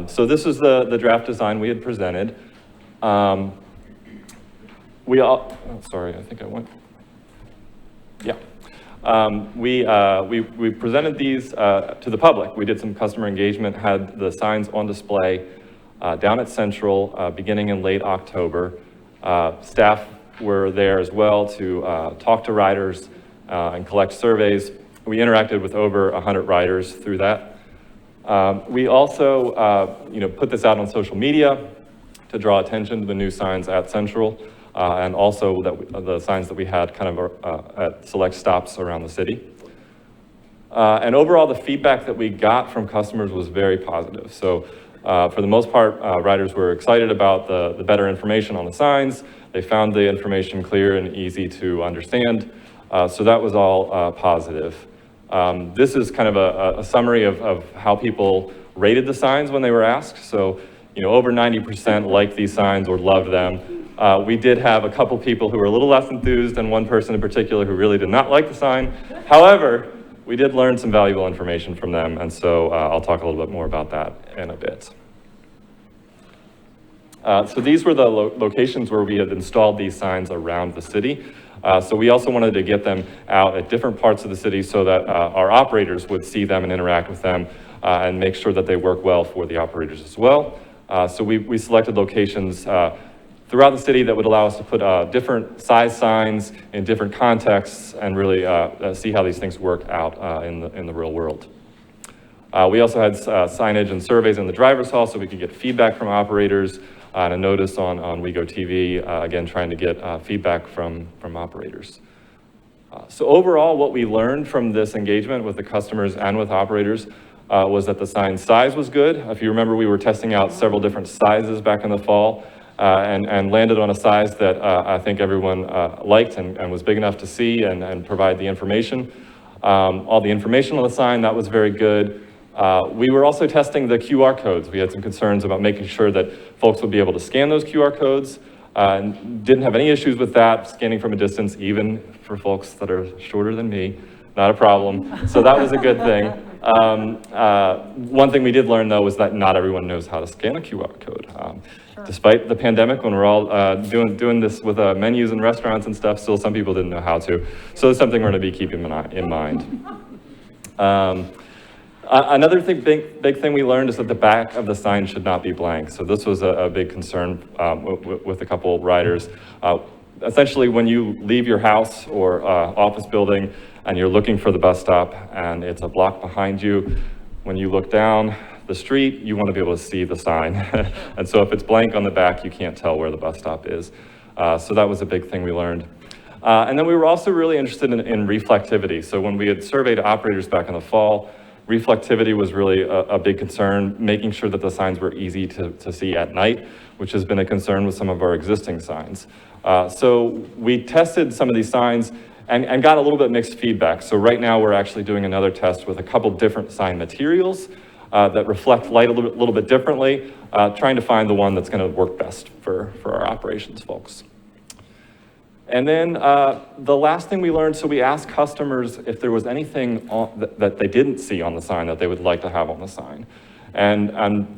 So this is the draft design we had presented. sorry, I think I went. Yeah. We presented these to the public. We did some customer engagement, had the signs on display down at Central beginning in late October. Staff were there as well to talk to riders and collect surveys. We interacted with over 100 riders through that. We also put this out on social media to draw attention to the new signs at Central. And also the signs that we had kind of at select stops around the city. And overall, the feedback that we got from customers was very positive. So for the most part, riders were excited about the better information on the signs. They found the information clear and easy to understand. So that was all positive. This is kind of a summary of how people rated the signs when they were asked. So, over 90% liked these signs or loved them. We did have a couple people who were a little less enthused, and one person in particular who really did not like the sign. However, we did learn some valuable information from them, and so I'll talk a little bit more about that in a bit. So these were the locations where we had installed these signs around the city. So we also wanted to get them out at different parts of the city so that our operators would see them and interact with them and make sure that they work well for the operators as well. So we selected locations throughout the city that would allow us to put different size signs in different contexts and really see how these things work out in the real world. We also had signage and surveys in the driver's hall so we could get feedback from operators and a notice on WeGo TV, again, trying to get feedback from operators. So overall, what we learned from this engagement with the customers and with operators was that the sign size was good. If you remember, we were testing out several different sizes back in the fall. And landed on a size that I think everyone liked and was big enough to see and provide the information. All the information on the sign, that was very good. We were also testing the QR codes. We had some concerns about making sure that folks would be able to scan those QR codes. And didn't have any issues with that, scanning from a distance, even for folks that are shorter than me, not a problem. So that was a good thing. One thing we did learn, though, was that not everyone knows how to scan a QR code. Despite the pandemic, when we're all doing this with menus and restaurants and stuff, still some people didn't know how to. So it's something we're going to be keeping in mind. Another big thing we learned is that the back of the sign should not be blank. So this was a big concern with a couple of riders. Essentially, when you leave your house or office building and you're looking for the bus stop and it's a block behind you, when you look down the street, you want to be able to see the sign. And so if it's blank on the back, you can't tell where the bus stop is. So that was a big thing we learned. And then we were also really interested in reflectivity. So when we had surveyed operators back in the fall, reflectivity was really a big concern, making sure that the signs were easy to see at night, which has been a concern with some of our existing signs. So we tested some of these signs and got a little bit mixed feedback. So right now we're actually doing another test with a couple different sign materials that reflect light a little bit differently, trying to find the one that's going to work best for our operations folks. And then the last thing we learned, so we asked customers if there was anything that they didn't see on the sign that they would like to have on the sign. And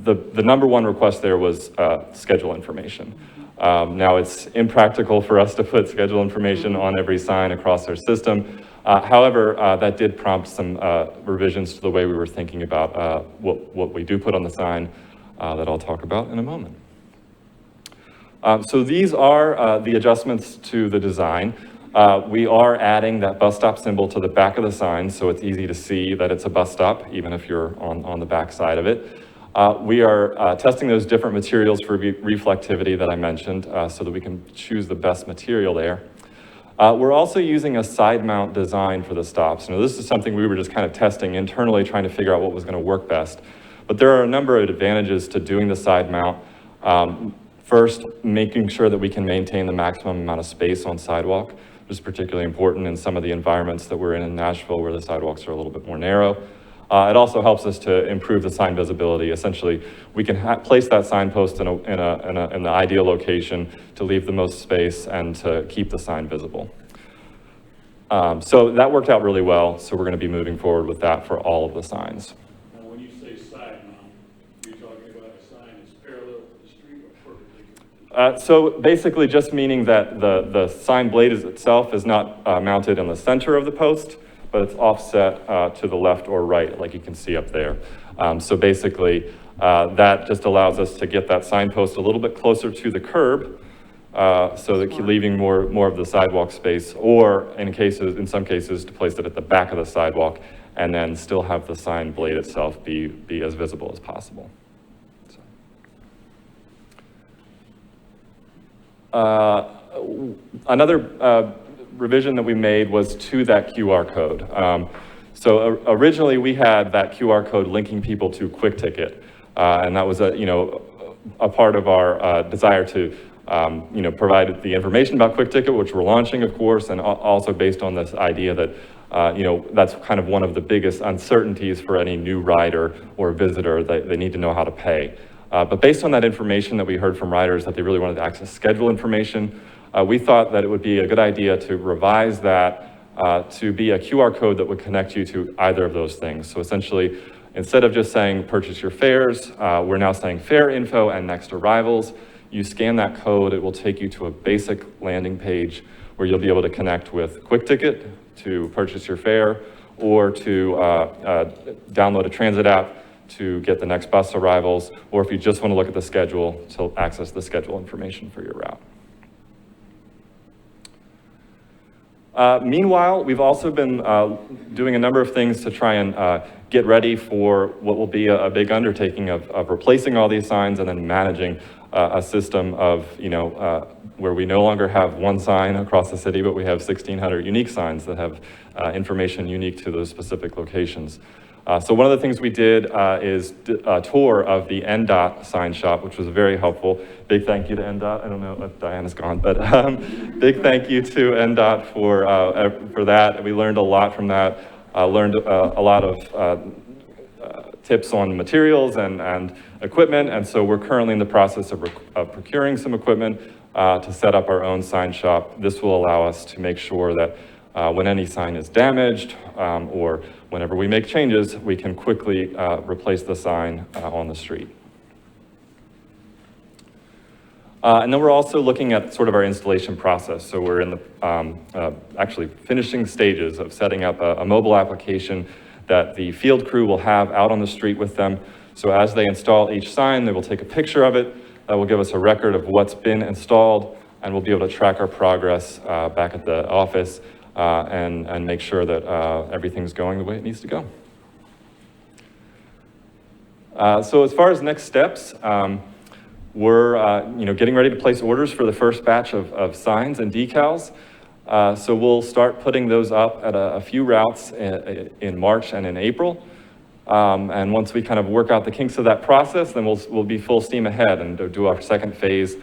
the number one request there was schedule information. Now it's impractical for us to put schedule information on every sign across our system. However, that did prompt some revisions to the way we were thinking about what we do put on the sign that I'll talk about in a moment. So these are the adjustments to the design. We are adding that bus stop symbol to the back of the sign so it's easy to see that it's a bus stop, even if you're on the back side of it. We are testing those different materials for reflectivity that I mentioned so that we can choose the best material there. We're also using a side mount design for the stops. Now, this is something we were just kind of testing internally, trying to figure out what was going to work best. But there are a number of advantages to doing the side mount. First, making sure that we can maintain the maximum amount of space on sidewalk, which is particularly important in some of the environments that we're in Nashville, where the sidewalks are a little bit more narrow. It also helps us to improve the sign visibility. Essentially, we can place that signpost in the ideal location to leave the most space and to keep the sign visible. So that worked out really well. So we're going to be moving forward with that for all of the signs. Now, when you say side mount, you're talking about a sign that's parallel to the street or So basically just meaning that the sign blade itself is not mounted in the center of the post, but it's offset to the left or right, like you can see up there. So basically, that just allows us to get that signpost a little bit closer to the curb, so that leaving more of the sidewalk space, or in some cases, to place it at the back of the sidewalk, and then still have the sign blade itself be as visible as possible. Another revision that we made was to that QR code. So originally we had that QR code linking people to Quick Ticket, and that was a part of our desire to provide the information about Quick Ticket, which we're launching, of course, and also based on this idea that that's kind of one of the biggest uncertainties for any new rider or visitor, that they need to know how to pay. But based on that information that we heard from riders that they really wanted to access schedule information, we thought that it would be a good idea to revise that to be a QR code that would connect you to either of those things. So essentially, instead of just saying purchase your fares, we're now saying fare info and next arrivals. You scan that code, it will take you to a basic landing page where you'll be able to connect with Quick Ticket to purchase your fare, or to download a transit app to get the next bus arrivals, or if you just want to look at the schedule, to access the schedule information for your route. Meanwhile, we've also been doing a number of things to try and get ready for what will be a big undertaking of replacing all these signs and then managing a system of, where we no longer have one sign across the city, but we have 1,600 unique signs that have information unique to those specific locations. So one of the things we did is a tour of the Ndot sign shop, which was very helpful. Big thank you to Ndot. I don't know if Diana's gone, but big thank you to Ndot for that. We learned a lot from that. Learned a lot of tips on materials and equipment, and so we're currently in the process of procuring some equipment to set up our own sign shop. This will allow us to make sure that when any sign is damaged or whenever we make changes, we can quickly replace the sign on the street. And then we're also looking at sort of our installation process. So we're in the actually finishing stages of setting up a mobile application that the field crew will have out on the street with them. So as they install each sign, they will take a picture of it. That will give us a record of what's been installed, and we'll be able to track our progress back at the office and make sure that everything's going the way it needs to go. So as far as next steps, we're getting ready to place orders for the first batch of signs and decals. So we'll start putting those up at a few routes in March and in April. And once we kind of work out the kinks of that process, then we'll be full steam ahead and do our second phase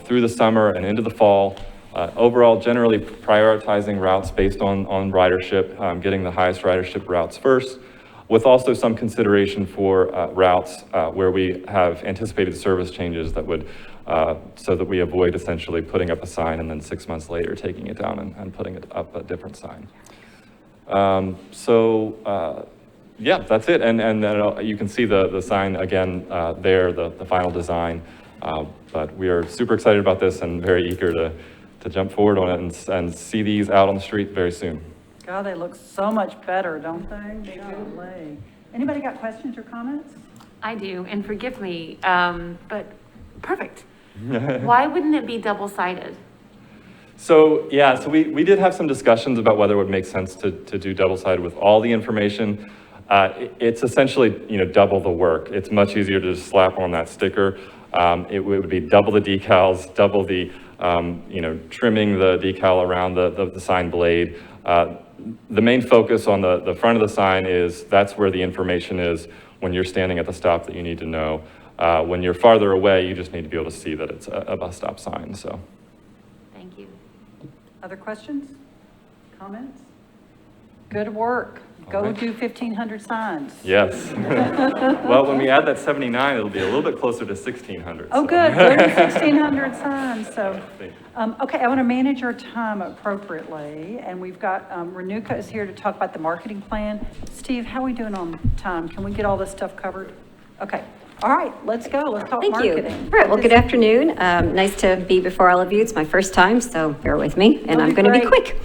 through the summer and into the fall. Overall, generally prioritizing routes based on ridership, getting the highest ridership routes first, with also some consideration for routes where we have anticipated service changes that would, so that we avoid essentially putting up a sign and then 6 months later taking it down and putting it up a different sign. Yeah, that's it. And then you can see the sign again there, the final design. But we are super excited about this and very eager to jump forward on it and see these out on the street very soon. God, they look so much better, don't they? Golly. Anybody got questions or comments? I do, and forgive me, but perfect. Why wouldn't it be double-sided? So, yeah, so we did have some discussions about whether it would make sense to do double-sided with all the information. It's essentially, double the work. It's much easier to just slap on that sticker. It would be double the decals, double the, trimming the decal around the sign blade. The main focus on the front of the sign is that's where the information is when you're standing at the stop that you need to know. When you're farther away, you just need to be able to see that it's a bus stop sign, so. Thank you. Other questions? Comments? Good work. Go do 1,500 signs. Yes. Well, when we add that 79, it'll be a little bit closer to 1,600. Oh, so. good. Go to 1,600 signs. So, okay, I want to manage our time appropriately, and we've got Renuka is here to talk about the marketing plan. Steve, how are we doing on time? Can we get all this stuff covered? Okay. All right, let's go. Let's talk Thank you. marketing. All right, well, good afternoon. Nice to be before all of you. It's my first time, so bear with me, and I'm going to be quick.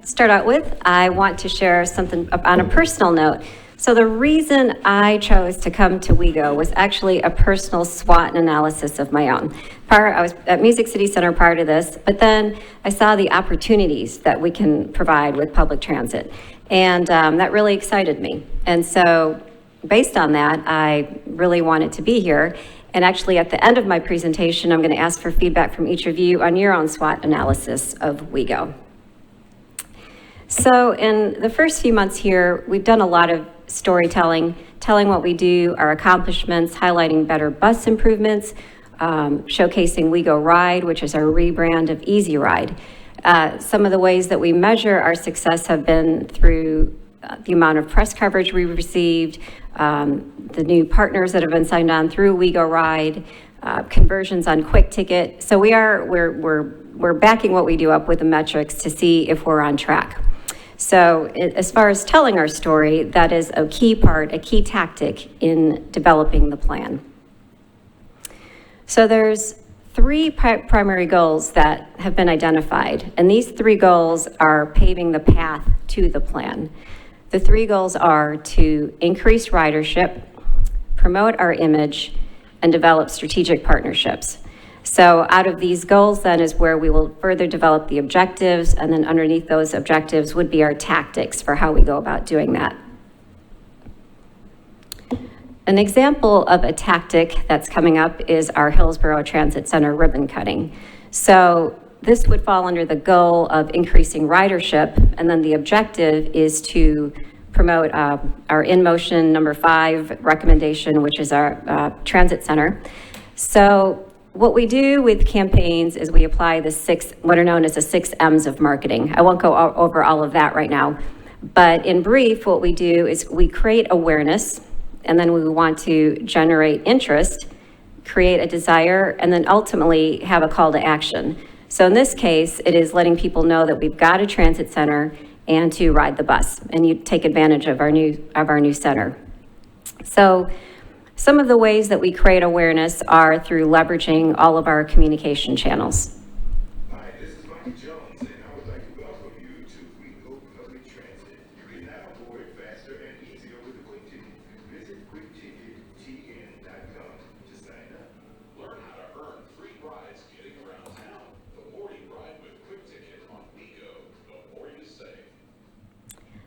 Start out with, I want to share something on a personal note. So the reason I chose to come to WeGo was actually a personal SWOT analysis of my own. I was at Music City Center prior to this, but then I saw the opportunities that we can provide with public transit, and that really excited me. And so based on that, I really wanted to be here. And actually at the end of my presentation, I'm going to ask for feedback from each of you on your own SWOT analysis of WeGo. So in the first few months here, we've done a lot of storytelling, telling what we do, our accomplishments, highlighting better bus improvements, showcasing WeGo Ride, which is our rebrand of Easy Ride. Some of the ways that we measure our success have been through the amount of press coverage we received, the new partners that have been signed on through WeGo Ride, conversions on Quick Ticket. So we're backing what we do up with the metrics to see if we're on track. So as far as telling our story, that is a key part, a key tactic in developing the plan. So there's three primary goals that have been identified, and these three goals are paving the path to the plan. The three goals are to increase ridership, promote our image, and develop strategic partnerships. So out of these goals then is where we will further develop the objectives, and then underneath those objectives would be our tactics for how we go about doing that. An example of a tactic that's coming up is our Hillsborough Transit Center ribbon cutting. So this would fall under the goal of increasing ridership, and then the objective is to promote our in-motion number 5 recommendation, which is our transit center. So what we do with campaigns is we apply what are known as the 6 M's of marketing. I won't go over all of that right now, but in brief, what we do is we create awareness, and then we want to generate interest, create a desire, and then ultimately have a call to action. So in this case, it is letting people know that we've got a transit center and to ride the bus, and you take advantage of our new center. So some of the ways that we create awareness are through leveraging all of our communication channels. Hi, this is Mike Jones, and I would like to welcome you to WeGo Public Transit. You can now board faster and easier with a Quick Ticket. Visit QuickTicketTN.com to sign up. Learn how to earn free rides getting around town. The more you ride with Quick Ticket on WeGo, the more you save.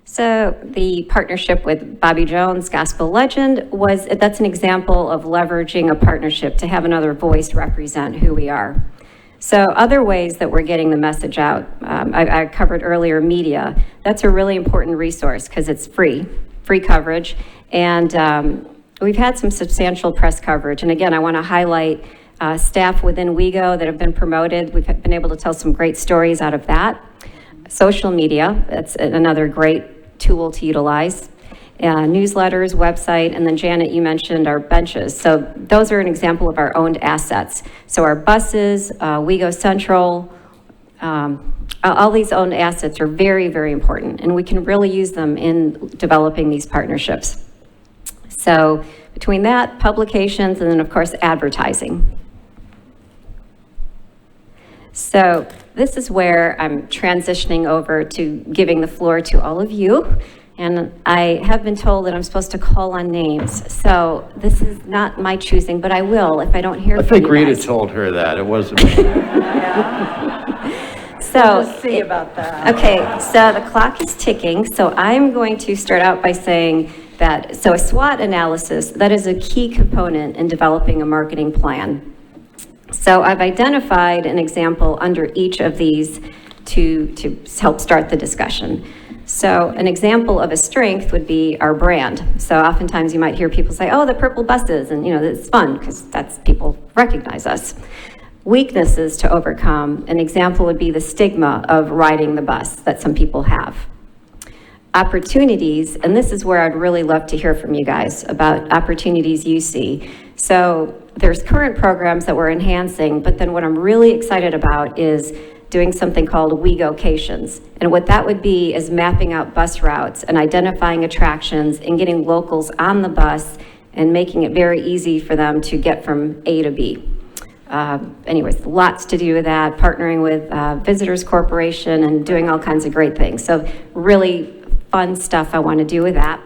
So the partnership with Bobby Jones, gospel legend, that's an example of leveraging a partnership to have another voice represent who we are. So other ways that we're getting the message out, I covered earlier media. That's a really important resource because it's free coverage. And we've had some substantial press coverage. And again, I want to highlight staff within WeGo that have been promoted. We've been able to tell some great stories out of that. Social media, that's another great tool to utilize. Newsletters, website, and then Janet, you mentioned our benches. So those are an example of our owned assets. So our buses, WeGo Central, all these owned assets are very, very important, and we can really use them in developing these partnerships. So between that, publications, and then of course advertising. So this is where I'm transitioning over to giving the floor to all of you. And I have been told that I'm supposed to call on names. So this is not my choosing, but I will if I don't hear from you guys. I think Rita told her that. It wasn't me. So We'll see about that. Okay, so the clock is ticking. So I'm going to start out by saying that, so a SWOT analysis, that is a key component in developing a marketing plan. So I've identified an example under each of these to help start the discussion. So an example of a strength would be our brand. So oftentimes you might hear people say, oh, the purple buses, and it's fun because that's people recognize us. Weaknesses to overcome, an example would be the stigma of riding the bus that some people have. Opportunities, and this is where I'd really love to hear from you guys about opportunities you see. So there's current programs that we're enhancing, but then what I'm really excited about is doing something called We-Gocations. And what that would be is mapping out bus routes and identifying attractions and getting locals on the bus and making it very easy for them to get from A to B. Anyways, lots to do with that, partnering with Visitors Corporation and doing all kinds of great things. So really fun stuff I want to do with that.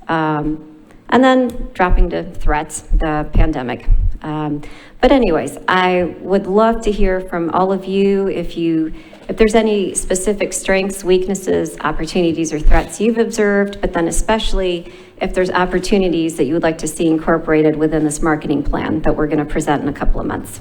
And then dropping to threats, the pandemic. But anyways, I would love to hear from all of you if there's any specific strengths, weaknesses, opportunities, or threats you've observed, but then especially if there's opportunities that you would like to see incorporated within this marketing plan that we're going to present in a couple of months.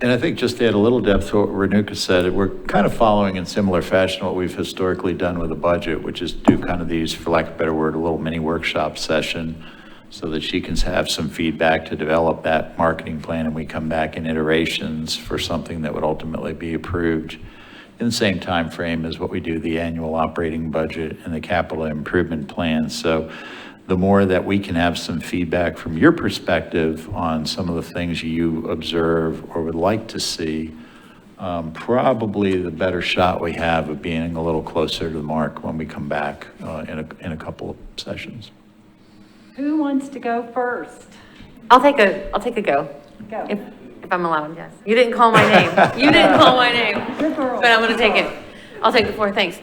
And I think just to add a little depth to what Renuka said, we're kind of following in similar fashion what we've historically done with a budget, which is do kind of these, for lack of a better word, a little mini workshop session so that she can have some feedback to develop that marketing plan, and we come back in iterations for something that would ultimately be approved in the same time frame as what we do the annual operating budget and the capital improvement plan. So the more that we can have some feedback from your perspective on some of the things you observe or would like to see, probably the better shot we have of being a little closer to the mark when we come back in a couple of sessions. Who wants to go first? I'll take a go. Go. If I'm allowed, yes. You didn't call my name. You didn't call my name. But I'm gonna take it. I'll take the floor, thanks.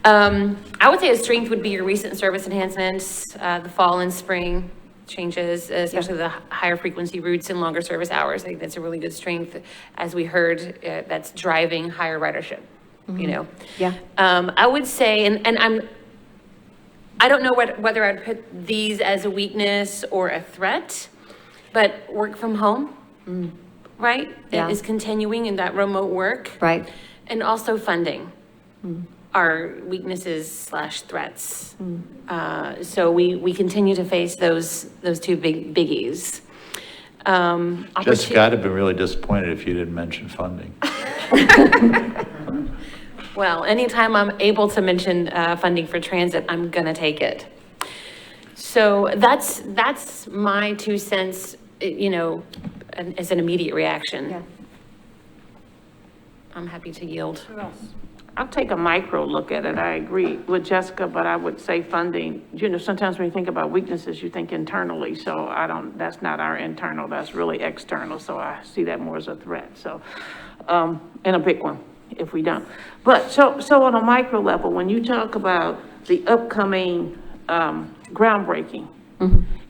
I would say a strength would be your recent service enhancements, the fall and spring changes, especially the higher frequency routes and longer service hours. I think that's a really good strength. As we heard, that's driving higher ridership, you know? Yeah. I would say, and I don't know whether I'd put these as a weakness or a threat, but work from home, right? Yeah. Is continuing in that remote work. Right. And also funding are weaknesses / threats. So we continue to face those two biggies. Jessica, I'd have been really disappointed if you didn't mention funding. Well, anytime I'm able to mention funding for transit, I'm gonna take it. So that's my 2 cents, you know, as an immediate reaction. Yeah. I'm happy to yield. Who else? I'll take a micro look at it. I agree with Jessica, but I would say funding, you know, sometimes when you think about weaknesses, you think internally. So that's not our internal, that's really external. So I see that more as a threat. So, and a big one if we don't. But so on a micro level, when you talk about the upcoming groundbreaking,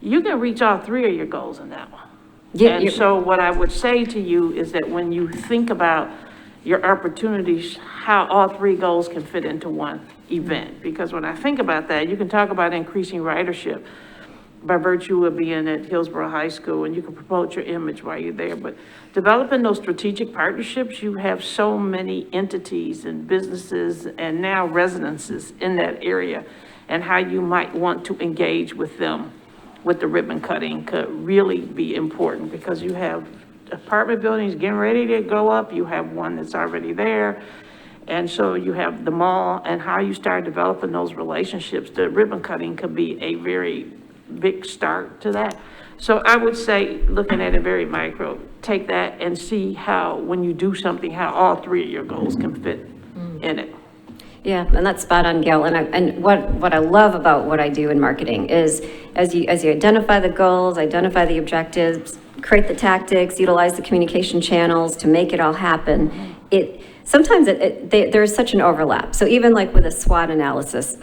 you can reach all 3 of your goals in that one. Yeah, And so what I would say to you is that when you think about your opportunities, how all 3 goals can fit into one event. Because when I think about that, you can talk about increasing ridership by virtue of being at Hillsborough High School, and you can promote your image while you're there. But developing those strategic partnerships, you have so many entities and businesses and now residences in that area, and how you might want to engage with them with the ribbon cutting could really be important, because you have apartment buildings getting ready to go up, you have one that's already there, and so you have the mall, and how you start developing those relationships. The ribbon cutting could be a very big start to that. So I would say, looking at it very micro, take that and see how, when you do something, how all 3 of your goals can fit in it. Yeah, and that's spot on, Gail. And what I love about what I do in marketing is as you identify the goals, identify the objectives, create the tactics, utilize the communication channels to make it all happen. Sometimes there's such an overlap. So even like with a SWOT analysis,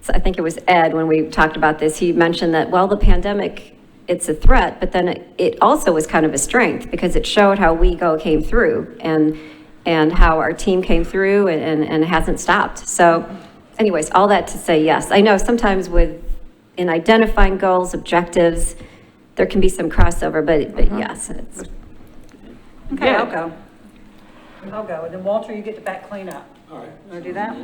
so I think it was Ed when we talked about this, he mentioned that, well, the pandemic, it's a threat, but then it also was kind of a strength, because it showed how came through and how our team came through and hasn't stopped. So anyways, all that to say, yes, I know sometimes in identifying goals, objectives, there can be some crossover, but yes. It's, Okay, I'll go. And then Walter, you get to back clean up. All right. Want to do that?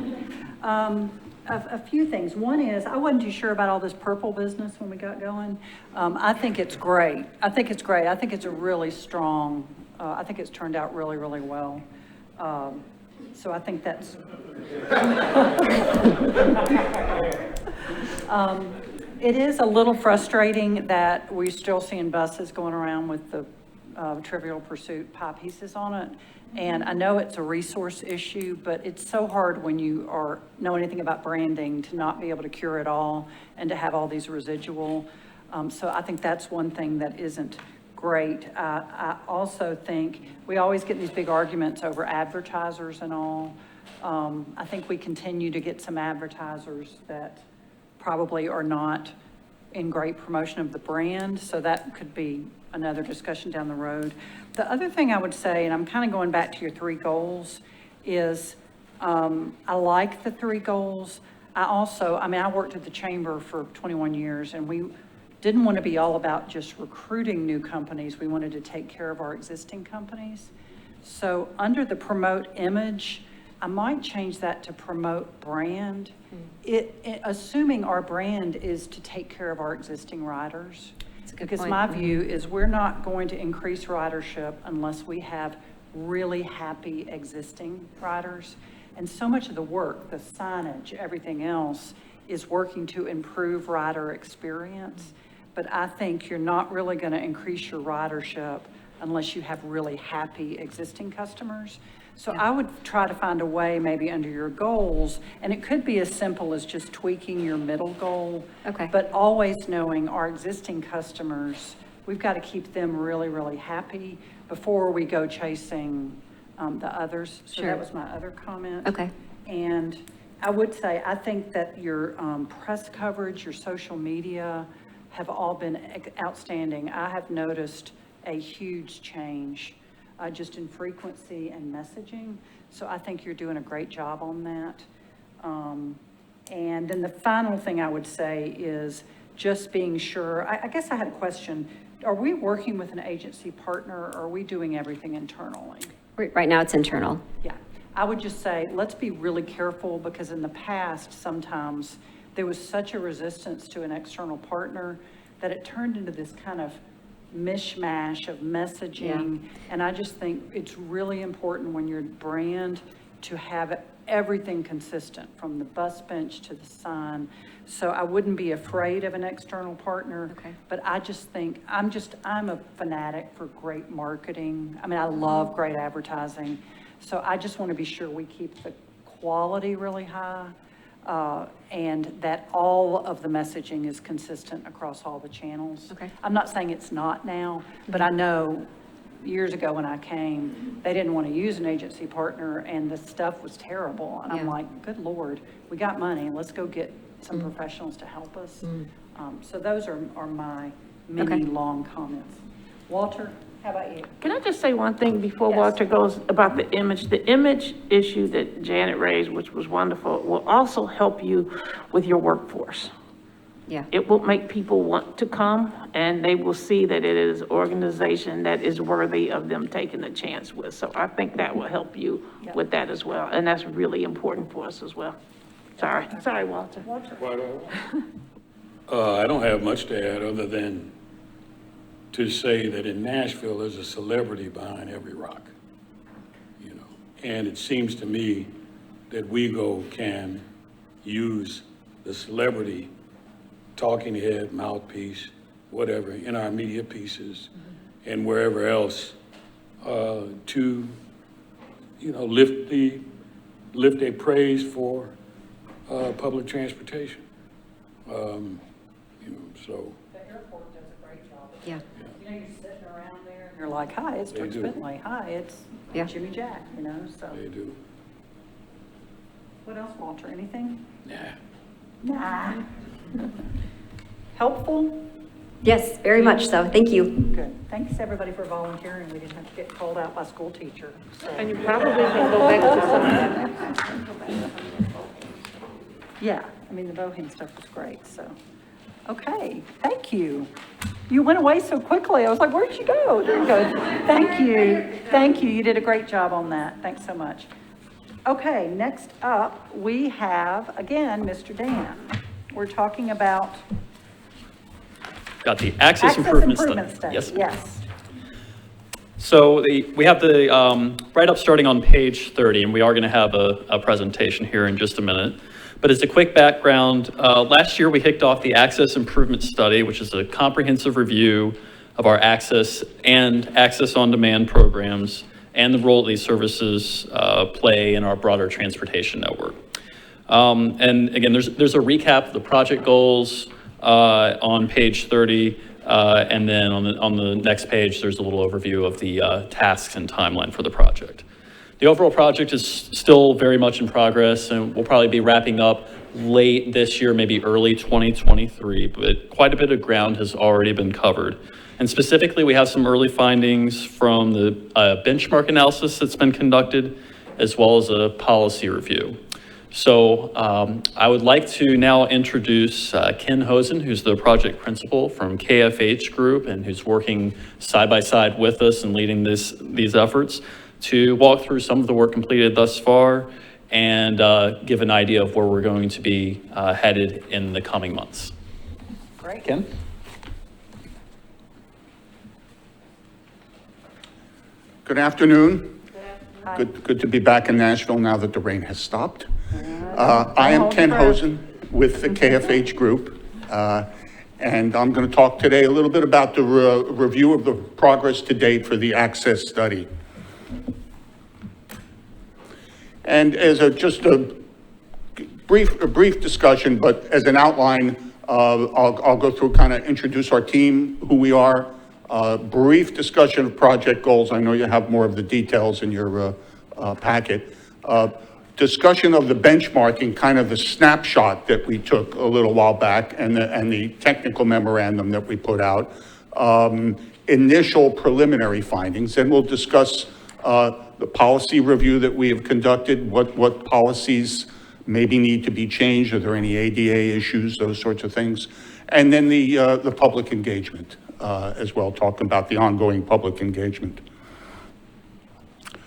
A few things. One is, I wasn't too sure about all this purple business when we got going. I think it's great. I think it's a really strong, I think it's turned out really, really well. So I think that's, it is a little frustrating that we're still seeing buses going around with the Trivial Pursuit pie pieces on it. And I know it's a resource issue, but it's so hard when you know anything about branding to not be able to cure it all and to have all these residual. So I think that's one thing that isn't great. I also think we always get these big arguments over advertisers and all. I think we continue to get some advertisers that probably are not in great promotion of the brand, so that could be another discussion down the road. The other thing I would say, and I'm kind of going back to your 3 goals, is I like the 3 goals. I worked at the chamber for 21 years, and we didn't want to be all about just recruiting new companies. We wanted to take care of our existing companies. So under the promote image, I might change that to promote brand. Assuming our brand is to take care of our existing riders. Because my view is we're not going to increase ridership unless we have really happy existing riders. And so much of the work, the signage, everything else, is working to improve rider experience. But I think you're not really going to increase your ridership unless you have really happy existing customers. So I would try to find a way maybe under your goals, and it could be as simple as just tweaking your middle goal. Okay. But always knowing our existing customers, we've got to keep them really, really happy before we go chasing the others. So that was my other comment. Okay. And I would say, I think that your press coverage, your social media have all been outstanding. I have noticed a huge change just in frequency and messaging. So I think you're doing a great job on that. And then the final thing I would say is just being sure, I guess I had a question. Are we working with an agency partner, or are we doing everything internally? Right now it's internal. Yeah, I would just say, let's be really careful, because in the past, sometimes there was such a resistance to an external partner that it turned into this kind of mishmash of messaging. And I just think it's really important when you're brand to have everything consistent from the bus bench to the sign. So I wouldn't be afraid of an external partner, but I just think, I'm a fanatic for great marketing. I mean, I love great advertising. So I just want to be sure we keep the quality really high, and that all of the messaging is consistent across all the channels. Okay. I'm not saying it's not now, but I know years ago when I came, they didn't want to use an agency partner, and the stuff was terrible. And I'm like, good Lord, we got money, let's go get some professionals to help us. So those are my many long comments. Walter, how about you? Can I just say one thing before Walter goes about the image? The image issue that Janet raised, which was wonderful, will also help you with your workforce. Yeah. It will make people want to come, and they will see that it is an organization that is worthy of them taking a chance with. So I think that will help you with that as well. And that's really important for us as well. Sorry, Walter. I don't have much to add other than to say that in Nashville, there's a celebrity behind every rock, you know. And it seems to me that WeGo can use the celebrity talking head, mouthpiece, whatever, in our media pieces and wherever else to, you know, lift a praise for public transportation. You know, so. The airport does a great job. Yeah. You know, you're sitting around there and you're like, hi, it's George Bentley. Hi, it's Jimmy Jack, you know, so. They do. What else, Walter? Anything? Nah. Helpful? Yes, very much so. Thank you. Good. Thanks, everybody, for volunteering. We didn't have to get called out by school teacher. So. And you probably can go back to some. Yeah, I mean, the Bohem stuff was great, so. Okay, thank you. You went away so quickly. I was like, where'd you go? There you go. Thank you. Thank you. You did a great job on that. Thanks so much. Okay, next up, we have, again, Mr. Dan. We're talking about Got the Access Improvement Study. Yes. So we have the write-up starting on page 30, and we are going to have a presentation here in just a minute. But as a quick background, last year we kicked off the Access Improvement Study, which is a comprehensive review of our access and access on demand programs and the role that these services play in our broader transportation network. And again, there's a recap of the project goals on page 30, and then on the next page, there's a little overview of the tasks and timeline for the project. The overall project is still very much in progress, and we'll probably be wrapping up late this year, maybe early 2023, but quite a bit of ground has already been covered. And specifically, we have some early findings from the benchmark analysis that's been conducted, as well as a policy review. So I would like to now introduce Ken Hosen, who's the project principal from KFH Group and who's working side by side with us and leading these efforts, to walk through some of the work completed thus far and give an idea of where we're going to be headed in the coming months. Great. Ken? Good afternoon. Good to be back in Nashville now that the rain has stopped. I am Ken Hosen with the KFH Group, and I'm going to talk today a little bit about the review of the progress to date for the access study. And as just a brief discussion, but as an outline, I'll go through, kind of introduce our team, who we are, brief discussion of project goals. I know you have more of the details in your packet. Discussion of the benchmarking, kind of the snapshot that we took a little while back, and the technical memorandum that we put out. Initial preliminary findings, and we'll discuss the policy review that we have conducted, what policies maybe need to be changed, are there any ADA issues, those sorts of things. And then the public engagement as well, talking about the ongoing public engagement.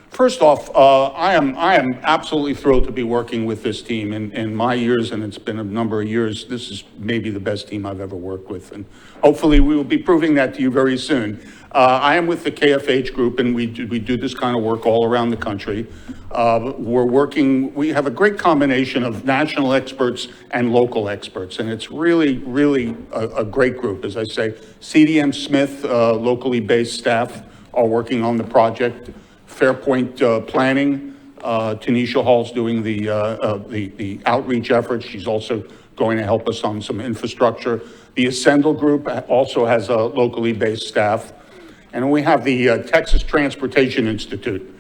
First off, I am absolutely thrilled to be working with this team. In my years, and it's been a number of years, this is maybe the best team I've ever worked with, and hopefully we will be proving that to you very soon. I am with the KFH Group, and we do this kind of work all around the country. We have a great combination of national experts and local experts, and it's really a great group. As I say, CDM Smith, locally based staff, are working on the project. Fairpoint Planning, Tanisha Hall's doing the outreach efforts. She's also going to help us on some infrastructure. The Ascendal Group also has a locally based staff. And we have the Texas Transportation Institute.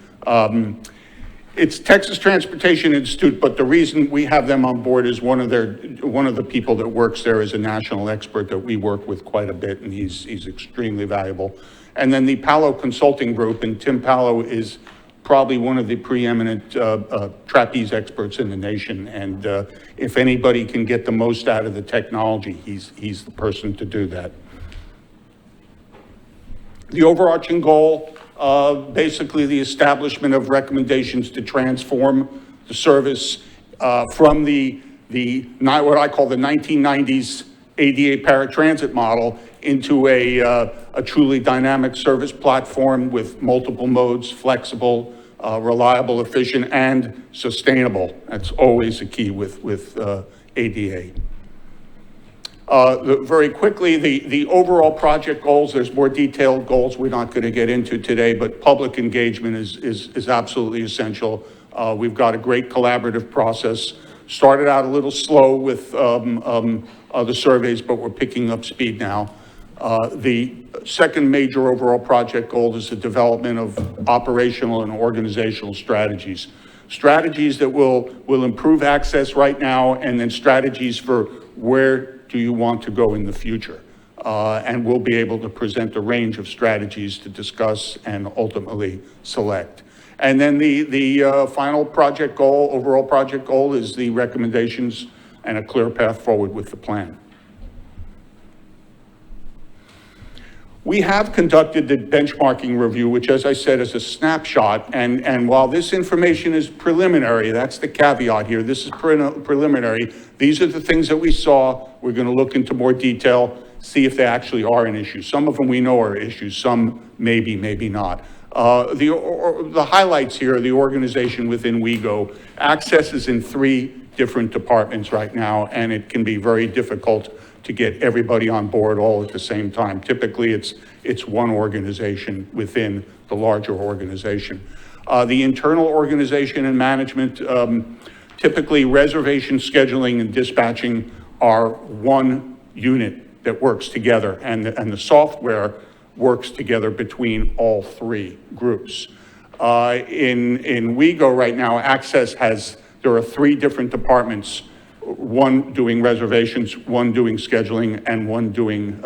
It's Texas Transportation Institute, but the reason we have them on board is one of the people that works there is a national expert that we work with quite a bit, and he's extremely valuable. And then the Palo Consulting Group, and Tim Palo is probably one of the preeminent trapeze experts in the nation. And if anybody can get the most out of the technology, he's the person to do that. The overarching goal, basically the establishment of recommendations to transform the service from what I call the 1990s ADA paratransit model into a truly dynamic service platform with multiple modes, flexible, reliable, efficient, and sustainable. That's always a key with ADA. Very quickly, the overall project goals, there's more detailed goals we're not going to get into today, but public engagement is absolutely essential. We've got a great collaborative process. Started out a little slow with the surveys, but we're picking up speed now. The second major overall project goal is the development of operational and organizational strategies. Strategies that will improve access right now, and then strategies for where do you want to go in the future. And we'll be able to present a range of strategies to discuss and ultimately select. And then the final project goal, overall project goal, is the recommendations and a clear path forward with the plan. We have conducted the benchmarking review, which, as I said, is a snapshot. And while this information is preliminary, that's the caveat here, this is preliminary. These are the things that we saw. We're going to look into more detail, see if they actually are an issue. Some of them we know are issues, some maybe not. The highlights here are the organization within WeGo. Access is in 3 different departments right now, and it can be very difficult to get everybody on board all at the same time. Typically, it's one organization within the larger organization. The internal organization and management, typically reservation scheduling and dispatching are one unit that works together, and the software works together between all three groups. In WeGo right now, Access there are three different departments, one doing reservations, one doing scheduling, and one doing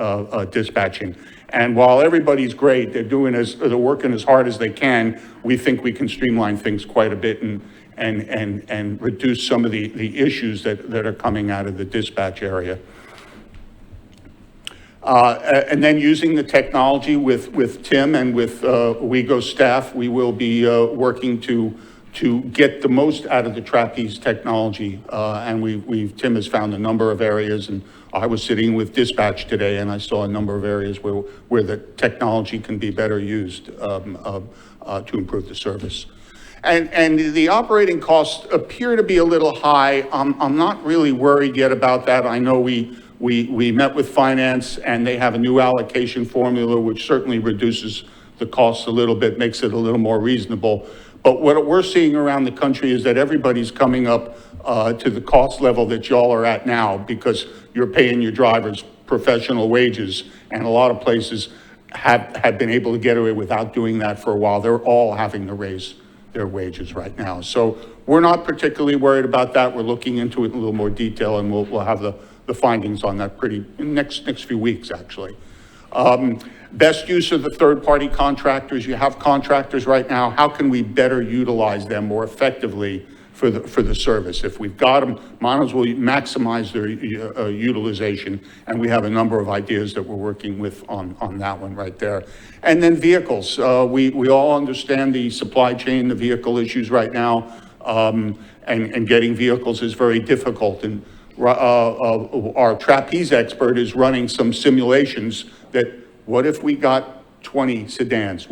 dispatching. And while everybody's great, they're working as hard as they can, we think we can streamline things quite a bit and reduce some of the issues that are coming out of the dispatch area. And then using the technology with Tim and with WeGo staff, we will be working to get the most out of the trapeze technology. And Tim has found a number of areas, and I was sitting with dispatch today and I saw a number of areas where the technology can be better used to improve the service. And the operating costs appear to be a little high. I'm not really worried yet about that. I know we met with finance and they have a new allocation formula, which certainly reduces the costs a little bit, makes it a little more reasonable. But what we're seeing around the country is that everybody's coming up to the cost level that y'all are at now, because you're paying your drivers professional wages, and a lot of places have been able to get away without doing that for a while. They're all having to raise their wages right now. So we're not particularly worried about that. We're looking into it in a little more detail, and we'll have the findings on that in next few weeks, actually. Best use of the third-party contractors. You have contractors right now. How can we better utilize them more effectively for the service? If we've got them, might as well maximize their utilization, and we have a number of ideas that we're working with on that one right there. And then vehicles. We all understand the supply chain, the vehicle issues right now, and getting vehicles is very difficult. And our trapeze expert is running some simulations that, what if we got 20 sedans?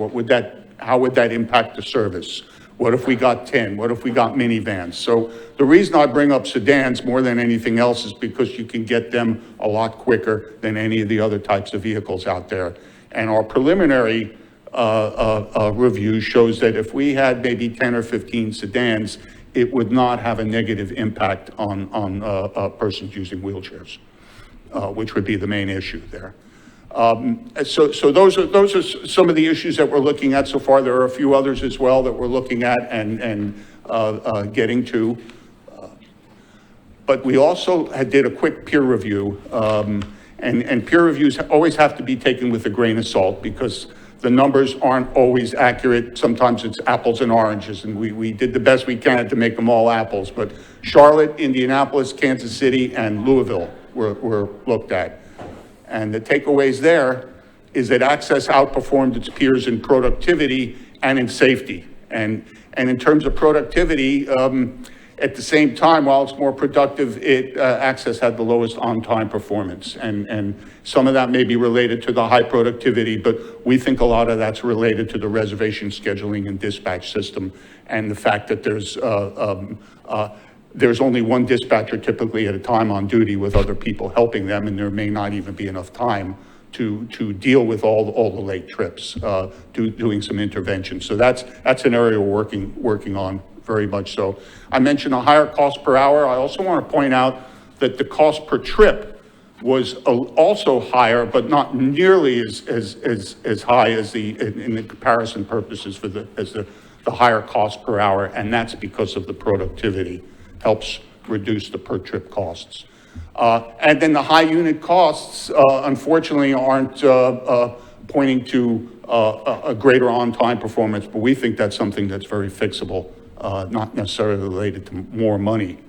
How would that impact the service? What if we got 10? What if we got minivans? So the reason I bring up sedans more than anything else is because you can get them a lot quicker than any of the other types of vehicles out there. And our preliminary review shows that if we had maybe 10 or 15 sedans, it would not have a negative impact on persons using wheelchairs, which would be the main issue there. So those are some of the issues that we're looking at so far. There are a few others as well that we're looking at and getting to. But we also did a quick peer review, and peer reviews always have to be taken with a grain of salt, because the numbers aren't always accurate. Sometimes it's apples and oranges, and we did the best we can to make them all apples. But Charlotte, Indianapolis, Kansas City, and Louisville were looked at. And the takeaways there is that Access outperformed its peers in productivity and in safety. And in terms of productivity, at the same time, while it's more productive, Access had the lowest on-time performance. And some of that may be related to the high productivity, but we think a lot of that's related to the reservation scheduling and dispatch system, and the fact that there's only one dispatcher typically at a time on duty with other people helping them, and there may not even be enough time to deal with all the late trips, doing some intervention. So that's an area we're working on very much so. I mentioned a higher cost per hour. I also want to point out that the cost per trip was also higher, but not nearly as high as in the comparison purposes as the higher cost per hour, and that's because of the productivity. Helps reduce the per trip costs. And then the high unit costs, unfortunately, aren't pointing to a greater on-time performance, but we think that's something that's very fixable, not necessarily related to more money.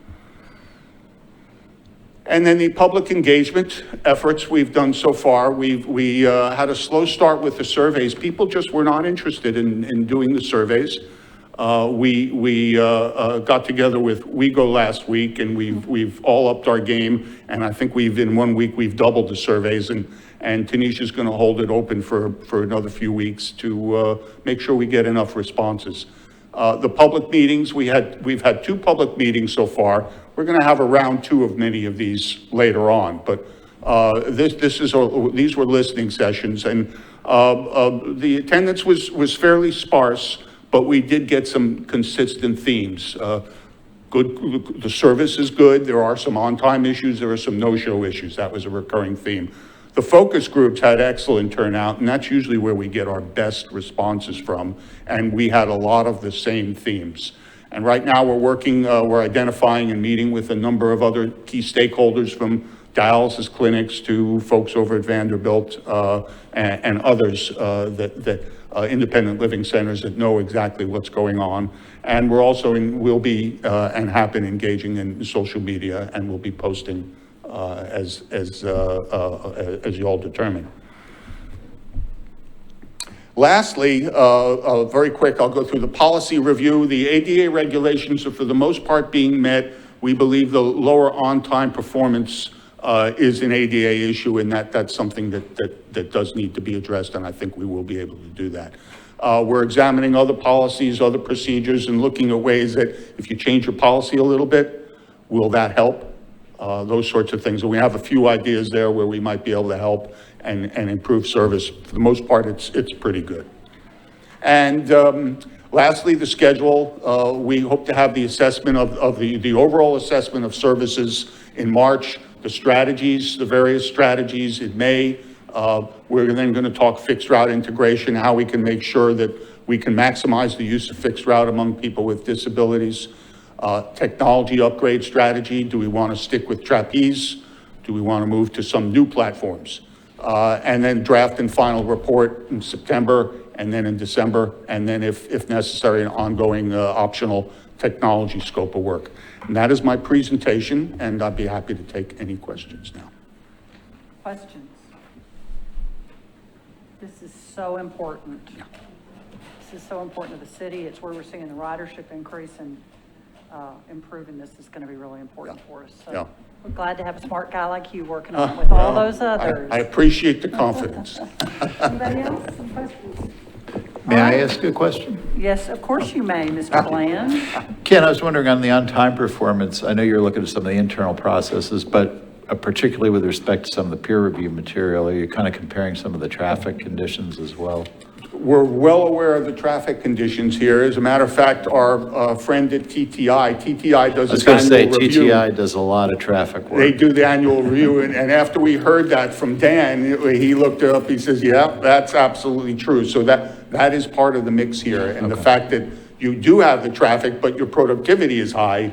And then the public engagement efforts we've done so far, we had a slow start with the surveys. People just were not interested in doing the surveys. We got together with WeGo last week, and we've all upped our game, and I think in 1 week we've doubled the surveys, and Tanisha's going to hold it open for another few weeks to make sure we get enough responses. The public meetings, we've had 2 public meetings so far. We're going to have a round 2 of many of these later on, but These were listening sessions, and the attendance was fairly sparse, but we did get some consistent themes. Good, the service is good. There are some on-time issues. There are some no-show issues. That was a recurring theme. The focus groups had excellent turnout, and that's usually where we get our best responses from. And we had a lot of the same themes. And right now we're identifying and meeting with a number of other key stakeholders, from dialysis clinics to folks over at Vanderbilt and others independent living centers that know exactly what's going on. And we're also will be and have been engaging in social media, and we'll be posting as you all determine. Lastly, very quick, I'll go through the policy review. The ADA regulations are for the most part being met. We believe the lower on-time performance is an ADA issue, and that's something that does need to be addressed, and I think we will be able to do that. We're examining other policies, other procedures, and looking at ways that if you change your policy a little bit, will that help? Those sorts of things. And we have a few ideas there where we might be able to help and improve service. For the most part, it's pretty good. And lastly, the schedule. We hope to have the assessment of the overall assessment of services in March, the strategies, the various strategies in May. We're then going to talk fixed route integration, how we can make sure that we can maximize the use of fixed route among people with disabilities. Technology upgrade strategy. Do we want to stick with trapeze? Do we want to move to some new platforms? And then draft and final report in September, and then in December, and then if necessary, an ongoing optional technology scope of work. And that is my presentation, and I'd be happy to take any questions now. Questions? This is so important. This is so important to the city. It's where we're seeing the ridership increase, and improving this is going to be really important for us. So we're glad to have a smart guy like you working on it with all those others. I appreciate the confidence. Anybody else? Some questions? May I ask a question? Yes, of course you may, Mr. Bland. Ken, I was wondering on the on-time performance, I know you're looking at some of the internal processes, but particularly with respect to some of the peer review material, are you kind of comparing some of the traffic conditions as well? We're well aware of the traffic conditions here. As a matter of fact, our friend at TTI does an annual review. TTI does a lot of traffic work. They do the annual review, and after we heard that from Dan, he looked it up, he says, yeah, that's absolutely true. So that is part of the mix here. And the fact that you do have the traffic, but your productivity is high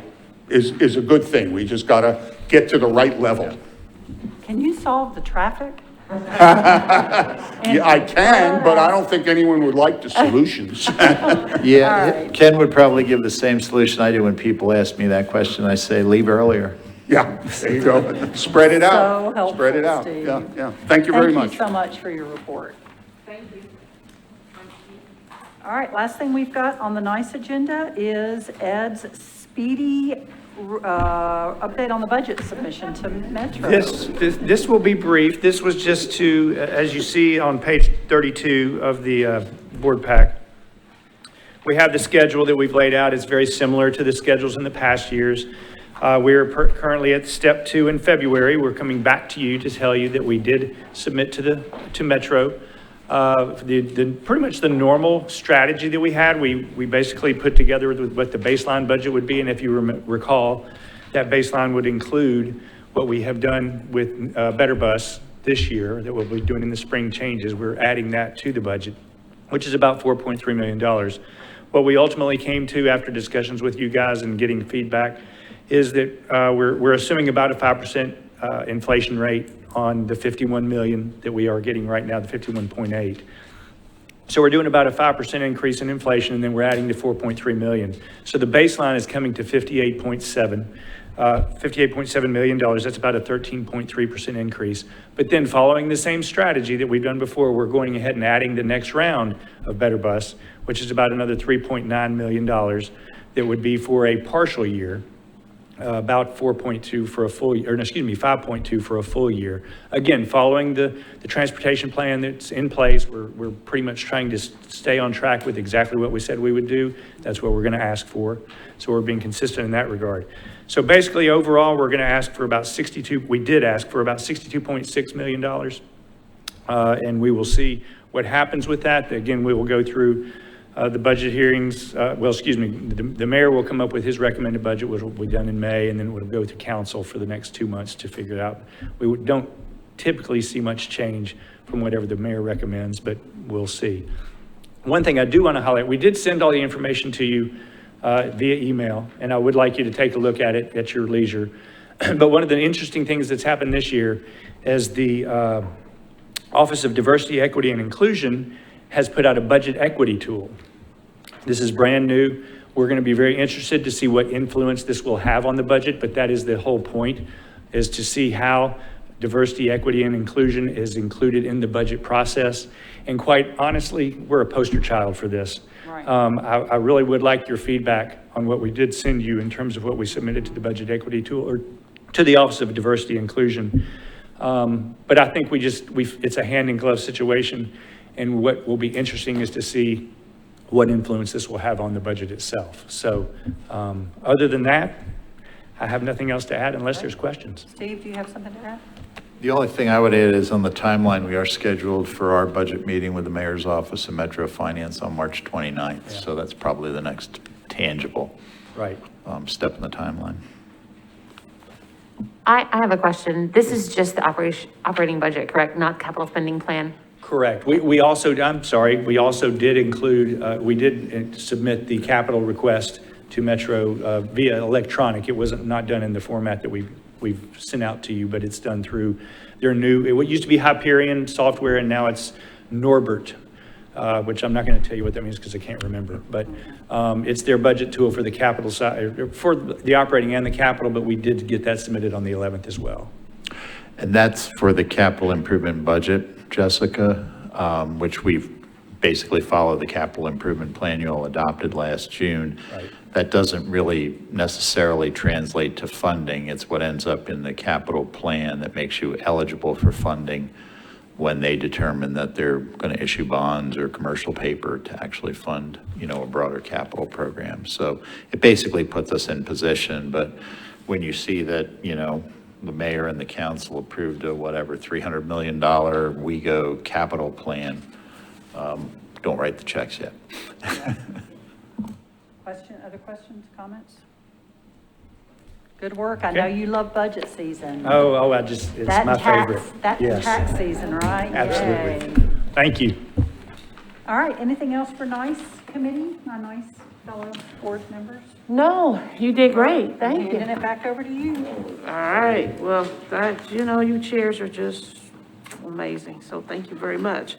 is a good thing. We just got to get to the right level. Can you solve the traffic? Yeah, I can, but I don't think anyone would like the solutions. Yeah, right. Ken would probably give the same solution I do when people ask me that question. I say, leave earlier. Yeah, there you go. Spread it out. So helpful, Spread it out. Steve. Yeah. Thank you very much. Thank you so much for your report. Thank you. All right, last thing we've got on the NICE agenda is Ed's speedy update on the budget submission to Metro. This will be brief. This was just to, as you see on page 32 of the board pack, we have the schedule that we've laid out. It's very similar to the schedules in the past years. We're currently at step 2 in February. We're coming back to you to tell you that we did submit to Metro. Pretty much the normal strategy that we had, we basically put together with what the baseline budget would be. And if you recall, that baseline would include what we have done with Better Bus this year that we'll be doing in the spring changes. We're adding that to the budget, which is about $4.3 million. What we ultimately came to after discussions with you guys and getting feedback is that we're assuming about a 5% inflation rate on the 51 million that we are getting right now, the 51.8. So we're doing about a 5% increase in inflation, and then we're adding to 4.3 million. So the baseline is coming to $58.7 million. That's about a 13.3% increase. But then following the same strategy that we've done before, we're going ahead and adding the next round of Better Bus, which is about another $3.9 million that would be for a partial year. about 4.2 for a full, or no, excuse me, 5.2 for a full year. Again, following the transportation plan that's in place, we're pretty much trying to stay on track with exactly what we said we would do. That's what we're going to ask for. So we're being consistent in that regard. So basically, overall, we're going to ask for about we did ask for about $62.6 million. And we will see what happens with that. Again, we will go through the budget hearings. The mayor will come up with his recommended budget, which will be done in May, and then it will go to council for the next 2 months to figure it out. We don't typically see much change from whatever the mayor recommends, but we'll see. One thing I do want to highlight, we did send all the information to you via email, and I would like you to take a look at it at your leisure. But one of the interesting things that's happened this year is the Office of Diversity, Equity, and Inclusion has put out a budget equity tool. This is brand new. We're going to be very interested to see what influence this will have on the budget, but that is the whole point, is to see how diversity, equity, and inclusion is included in the budget process. And quite honestly, we're a poster child for this. Right. I really would like your feedback on what we did send you in terms of what we submitted to the budget equity tool, or to the Office of Diversity and Inclusion. But I think it's a hand in glove situation. And what will be interesting is to see what influence this will have on the budget itself. So other than that, I have nothing else to add unless there's questions. Steve, do you have something to add? The only thing I would add is on the timeline, we are scheduled for our budget meeting with the mayor's office and Metro Finance on March 29th. Yeah. So that's probably the next tangible step in the timeline. I have a question. This is just the operating budget, correct? Not capital spending plan? Correct. We also did include, we did submit the capital request to Metro via electronic. It wasn't not done in the format that we've sent out to you, but it's done through their new, it used to be Hyperion software, and now it's Norbert, which I'm not going to tell you what that means because I can't remember. But it's their budget tool for the capital side, for the operating and the capital, but we did get that submitted on the 11th as well. And that's for the capital improvement budget, Jessica, which we've basically followed the capital improvement plan you all adopted last June. Right. That doesn't really necessarily translate to funding. It's what ends up in the capital plan that makes you eligible for funding when they determine that they're going to issue bonds or commercial paper to actually fund, a broader capital program. So it basically puts us in position. But when you see that, the mayor and the council approved a whatever $300 million WEGO capital plan, don't write the checks yet. Other questions, comments? Good work. I know you love budget season. It's my favorite. That's tax season, right? Absolutely. Yay. Thank you. All right, anything else for NICE committee, my NICE fellow board members? No, you did great. Thank you. Handing it back over to you. All right. Well, you chairs are just amazing. So thank you very much.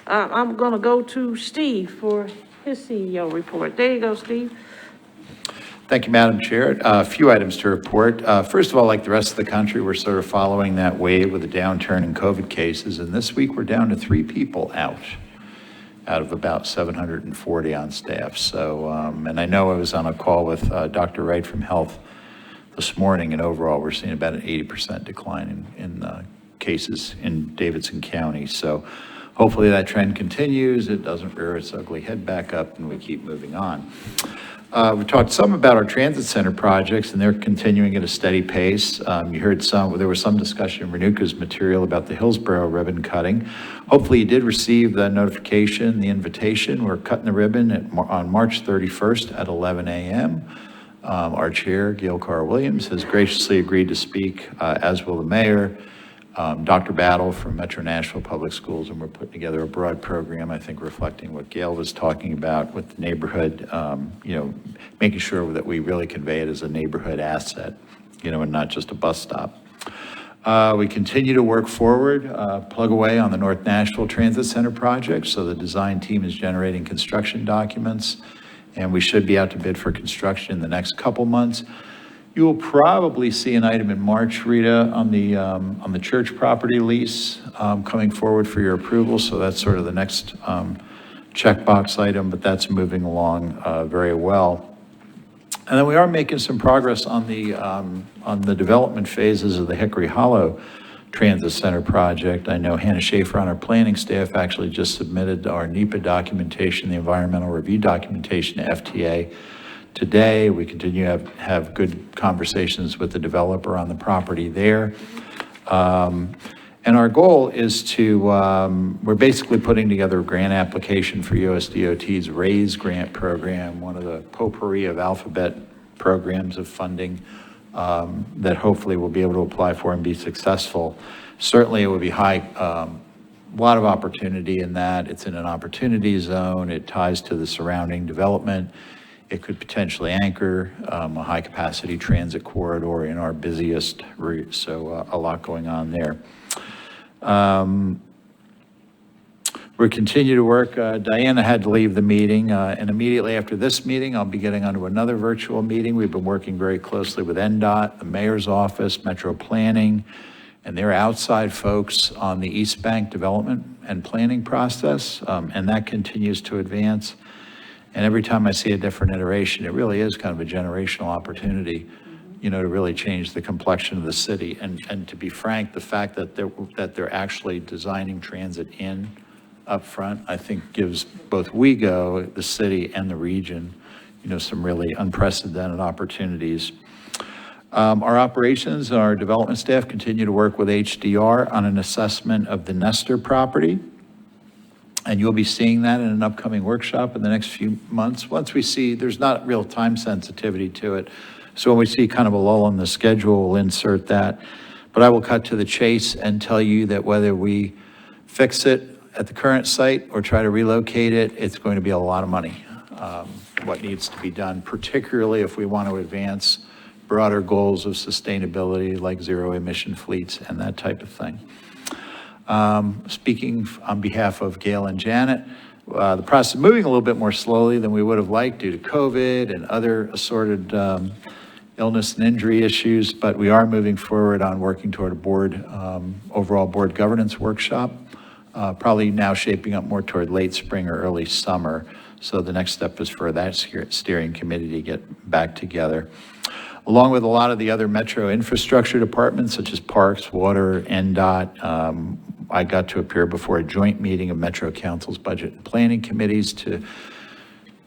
I'm going to go to Steve for his CEO report. There you go, Steve. Thank you, Madam Chair. A few items to report. First of all, like the rest of the country, we're sort of following that wave with a downturn in COVID cases. And this week, we're down to 3 people out of about 740 on staff. So, and I know I was on a call with Dr. Wright from Health this morning, and overall, we're seeing about an 80% decline in cases in Davidson County. So hopefully that trend continues. It doesn't rear its ugly head back up, and we keep moving on. We talked some about our transit center projects, and they're continuing at a steady pace. You heard there was some discussion in Renuka's material about the Hillsborough ribbon cutting. Hopefully you did receive the notification, the invitation. We're cutting the ribbon on March 31st at 11 a.m. Our chair, Gail Carr-Williams, has graciously agreed to speak, as will the mayor, Dr. Battle from Metro Nashville Public Schools, and we're putting together a broad program, I think, reflecting what Gail was talking about with the neighborhood, making sure that we really convey it as a neighborhood asset, and not just a bus stop. We continue to work forward, plug away on the North Nashville Transit Center project. So the design team is generating construction documents, and we should be out to bid for construction in the next couple months. You will probably see an item in March, Rita, on the church property lease coming forward for your approval. So that's sort of the next checkbox item, but that's moving along very well. And then we are making some progress on the development phases of the Hickory Hollow Transit Center project. I know Hannah Schaefer on our planning staff actually just submitted our NEPA documentation, the environmental review documentation to FTA today. We continue to have good conversations with the developer on the property there. And our goal is to, we're basically putting together a grant application for USDOT's RAISE grant program, one of the potpourri of alphabet programs of funding that hopefully we'll be able to apply for and be successful. Certainly it would be high, a lot of opportunity in that. It's in an opportunity zone. It ties to the surrounding development. It could potentially anchor a high capacity transit corridor in our busiest route. So a lot going on there. We continue to work. Diana had to leave the meeting, and immediately after this meeting, I'll be getting onto another virtual meeting. We've been working very closely with Ndot, the mayor's office, Metro Planning, and their outside folks on the East Bank development and planning process, and that continues to advance. And every time I see a different iteration, it really is kind of a generational opportunity, you know, to really change the complexion of the city. And to be frank, the fact that they're actually designing transit in up front, I think gives both WeGo, the city, and the region, you know, some really unprecedented opportunities. Our operations, our development staff continue to work with HDR on an assessment of the Nestor property. And you'll be seeing that in an upcoming workshop in the next few months. Once we see, there's not real time sensitivity to it. So when we see kind of a lull in the schedule, we'll insert that. But I will cut to the chase and tell you that whether we fix it at the current site or try to relocate it, it's going to be a lot of money. What needs to be done, particularly if we want to advance broader goals of sustainability like zero emission fleets and that type of thing. Speaking on behalf of Gail and Janet, the process is moving a little bit more slowly than we would have liked due to COVID and other assorted illness and injury issues, but we are moving forward on working toward a board, overall board governance workshop, probably now shaping up more toward late spring or early summer. So the next step is for that steering committee to get back together. Along with a lot of the other metro infrastructure departments, such as Parks, Water, Ndot, I got to appear before a joint meeting of Metro Council's budget and planning committees to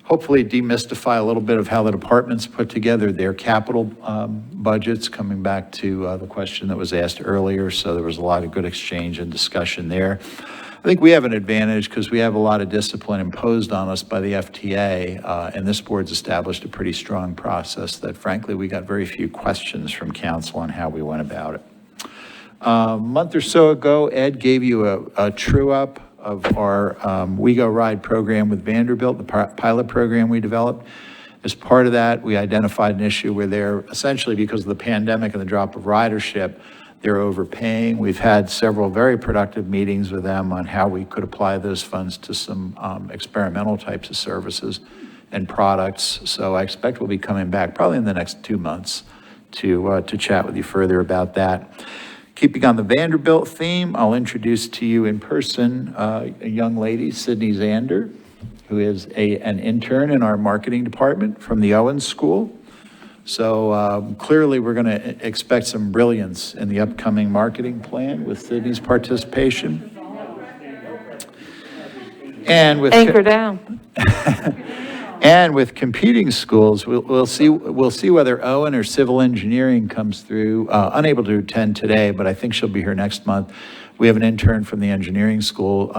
hopefully demystify a little bit of how the departments put together their capital budgets, coming back to the question that was asked earlier. So there was a lot of good exchange and discussion there. I think we have an advantage because we have a lot of discipline imposed on us by the FTA, and this board's established a pretty strong process that frankly we got very few questions from council on how we went about it. A month or so ago, Ed gave you a true up of our We Go Ride program with Vanderbilt, the pilot program we developed. As part of that, we identified an issue where they're essentially, because of the pandemic and the drop of ridership, they're overpaying. We've had several very productive meetings with them on how we could apply those funds to some experimental types of services and products. So I expect we'll be coming back probably in the next 2 months to chat with you further about that. Keeping on the Vanderbilt theme, I'll introduce to you in person a young lady, Sydney Zander, who is an intern in our marketing department from the Owens School. So clearly we're going to expect some brilliance in the upcoming marketing plan with Sydney's participation. And with Anchor down. And with competing schools, we'll see whether Owen or civil engineering comes through. Unable to attend today, but I think she'll be here next month. We have an intern from the engineering school.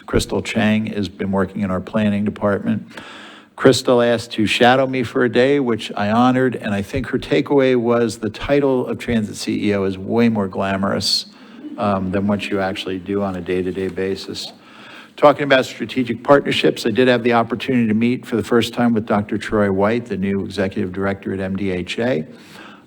Crystal Chang has been working in our planning department. Crystal asked to shadow me for a day, which I honored, and I think her takeaway was the title of Transit CEO is way more glamorous than what you actually do on a day-to-day basis. Talking about strategic partnerships, I did have the opportunity to meet for the first time with Dr. Troy White, the new executive director at MDHA.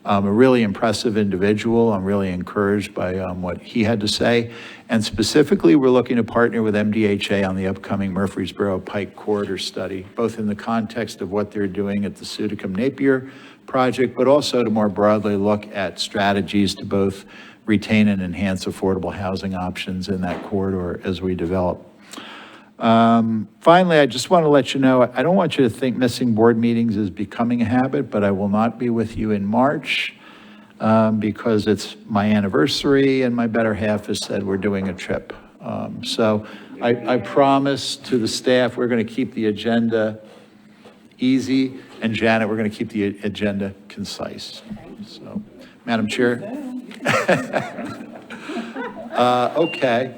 A really impressive individual. I'm really encouraged by what he had to say. And specifically, we're looking to partner with MDHA on the upcoming Murfreesboro Pike Corridor study, both in the context of what they're doing at the Sudicum-Napier project, but also to more broadly look at strategies to both retain and enhance affordable housing options in that corridor as we develop. Finally, I just want to let you know, I don't want you to think missing board meetings is becoming a habit, but I will not be with you in March because it's my anniversary and my better half has said we're doing a trip. So I promise to the staff, we're going to keep the agenda easy, and Janet, we're going to keep the agenda concise. So, Madam Chair. Okay.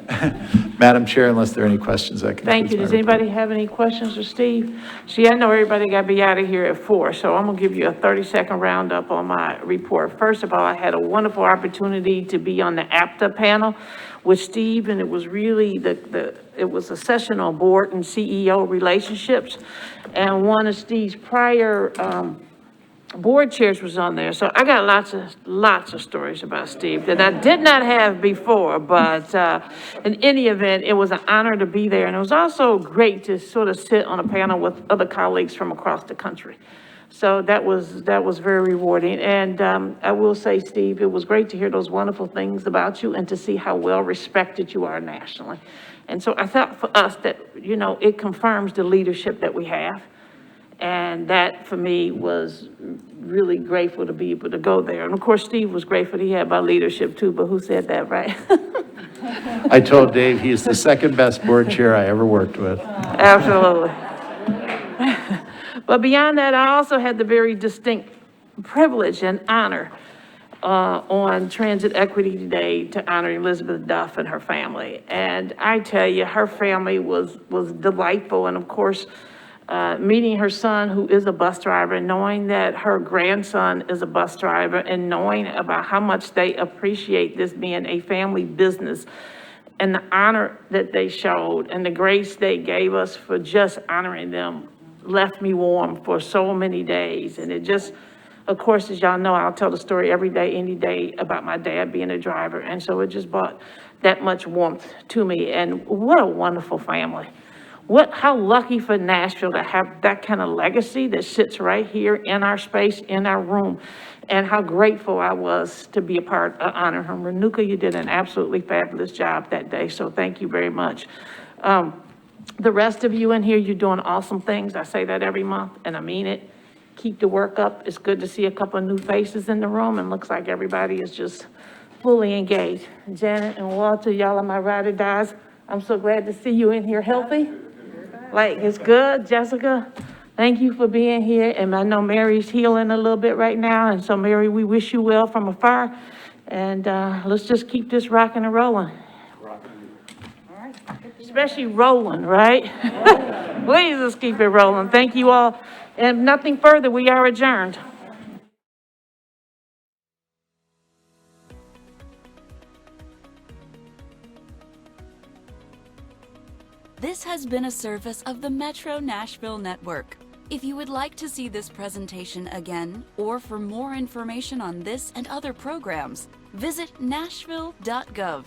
Madam Chair, unless there are any questions, I can. Thank you. Does anybody have any questions for Steve? See, I know everybody got to be out of here at 4, so I'm going to give you a 30-second roundup on my report. First of all, I had a wonderful opportunity to be on the APTA panel with Steve, and it was really it was a session on board and CEO relationships, and one of Steve's prior board chairs was on there. So I got lots of stories about Steve that I did not have before, but in any event, it was an honor to be there. And it was also great to sort of sit on a panel with other colleagues from across the country. So that was very rewarding. And I will say, Steve, it was great to hear those wonderful things about you and to see how well respected you are nationally. And so I thought for us that, you know, it confirms the leadership that we have. And that, for me, was really grateful to be able to go there. And of course, Steve was grateful he had my leadership too, but who said that, right? I told Dave he's the second best board chair I ever worked with. Absolutely. But beyond that, I also had the very distinct privilege and honor on Transit Equity Day to honor Elizabeth Duff and her family. And I tell you, her family was delightful. And of course, meeting her son, who is a bus driver, and knowing that her grandson is a bus driver, and knowing about how much they appreciate this being a family business, and the honor that they showed and the grace they gave us for just honoring them left me warm for so many days. And it just, of course, as y'all know, I'll tell the story every day, any day about my dad being a driver. And so it just brought that much warmth to me. And what a wonderful family. How lucky for Nashville to have that kind of legacy that sits right here in our space, in our room, and how grateful I was to be a part of honoring her. Renuka, you did an absolutely fabulous job that day, so thank you very much. The rest of you in here, you're doing awesome things. I say that every month, and I mean it. Keep the work up. It's good to see a couple of new faces in the room, and looks like everybody is just fully engaged. Janet and Walter, y'all are my ride or dies. I'm so glad to see you in here healthy. Like, it's good. Jessica, thank you for being here. And I know Mary's healing a little bit right now. And so, Mary, we wish you well from afar. And let's just keep this rocking and rolling. Especially rolling, right? Please, let's keep it rolling. Thank you all. And nothing further, we are adjourned. This has been a service of the Metro Nashville Network. If you would like to see this presentation again, or for more information on this and other programs, visit nashville.gov.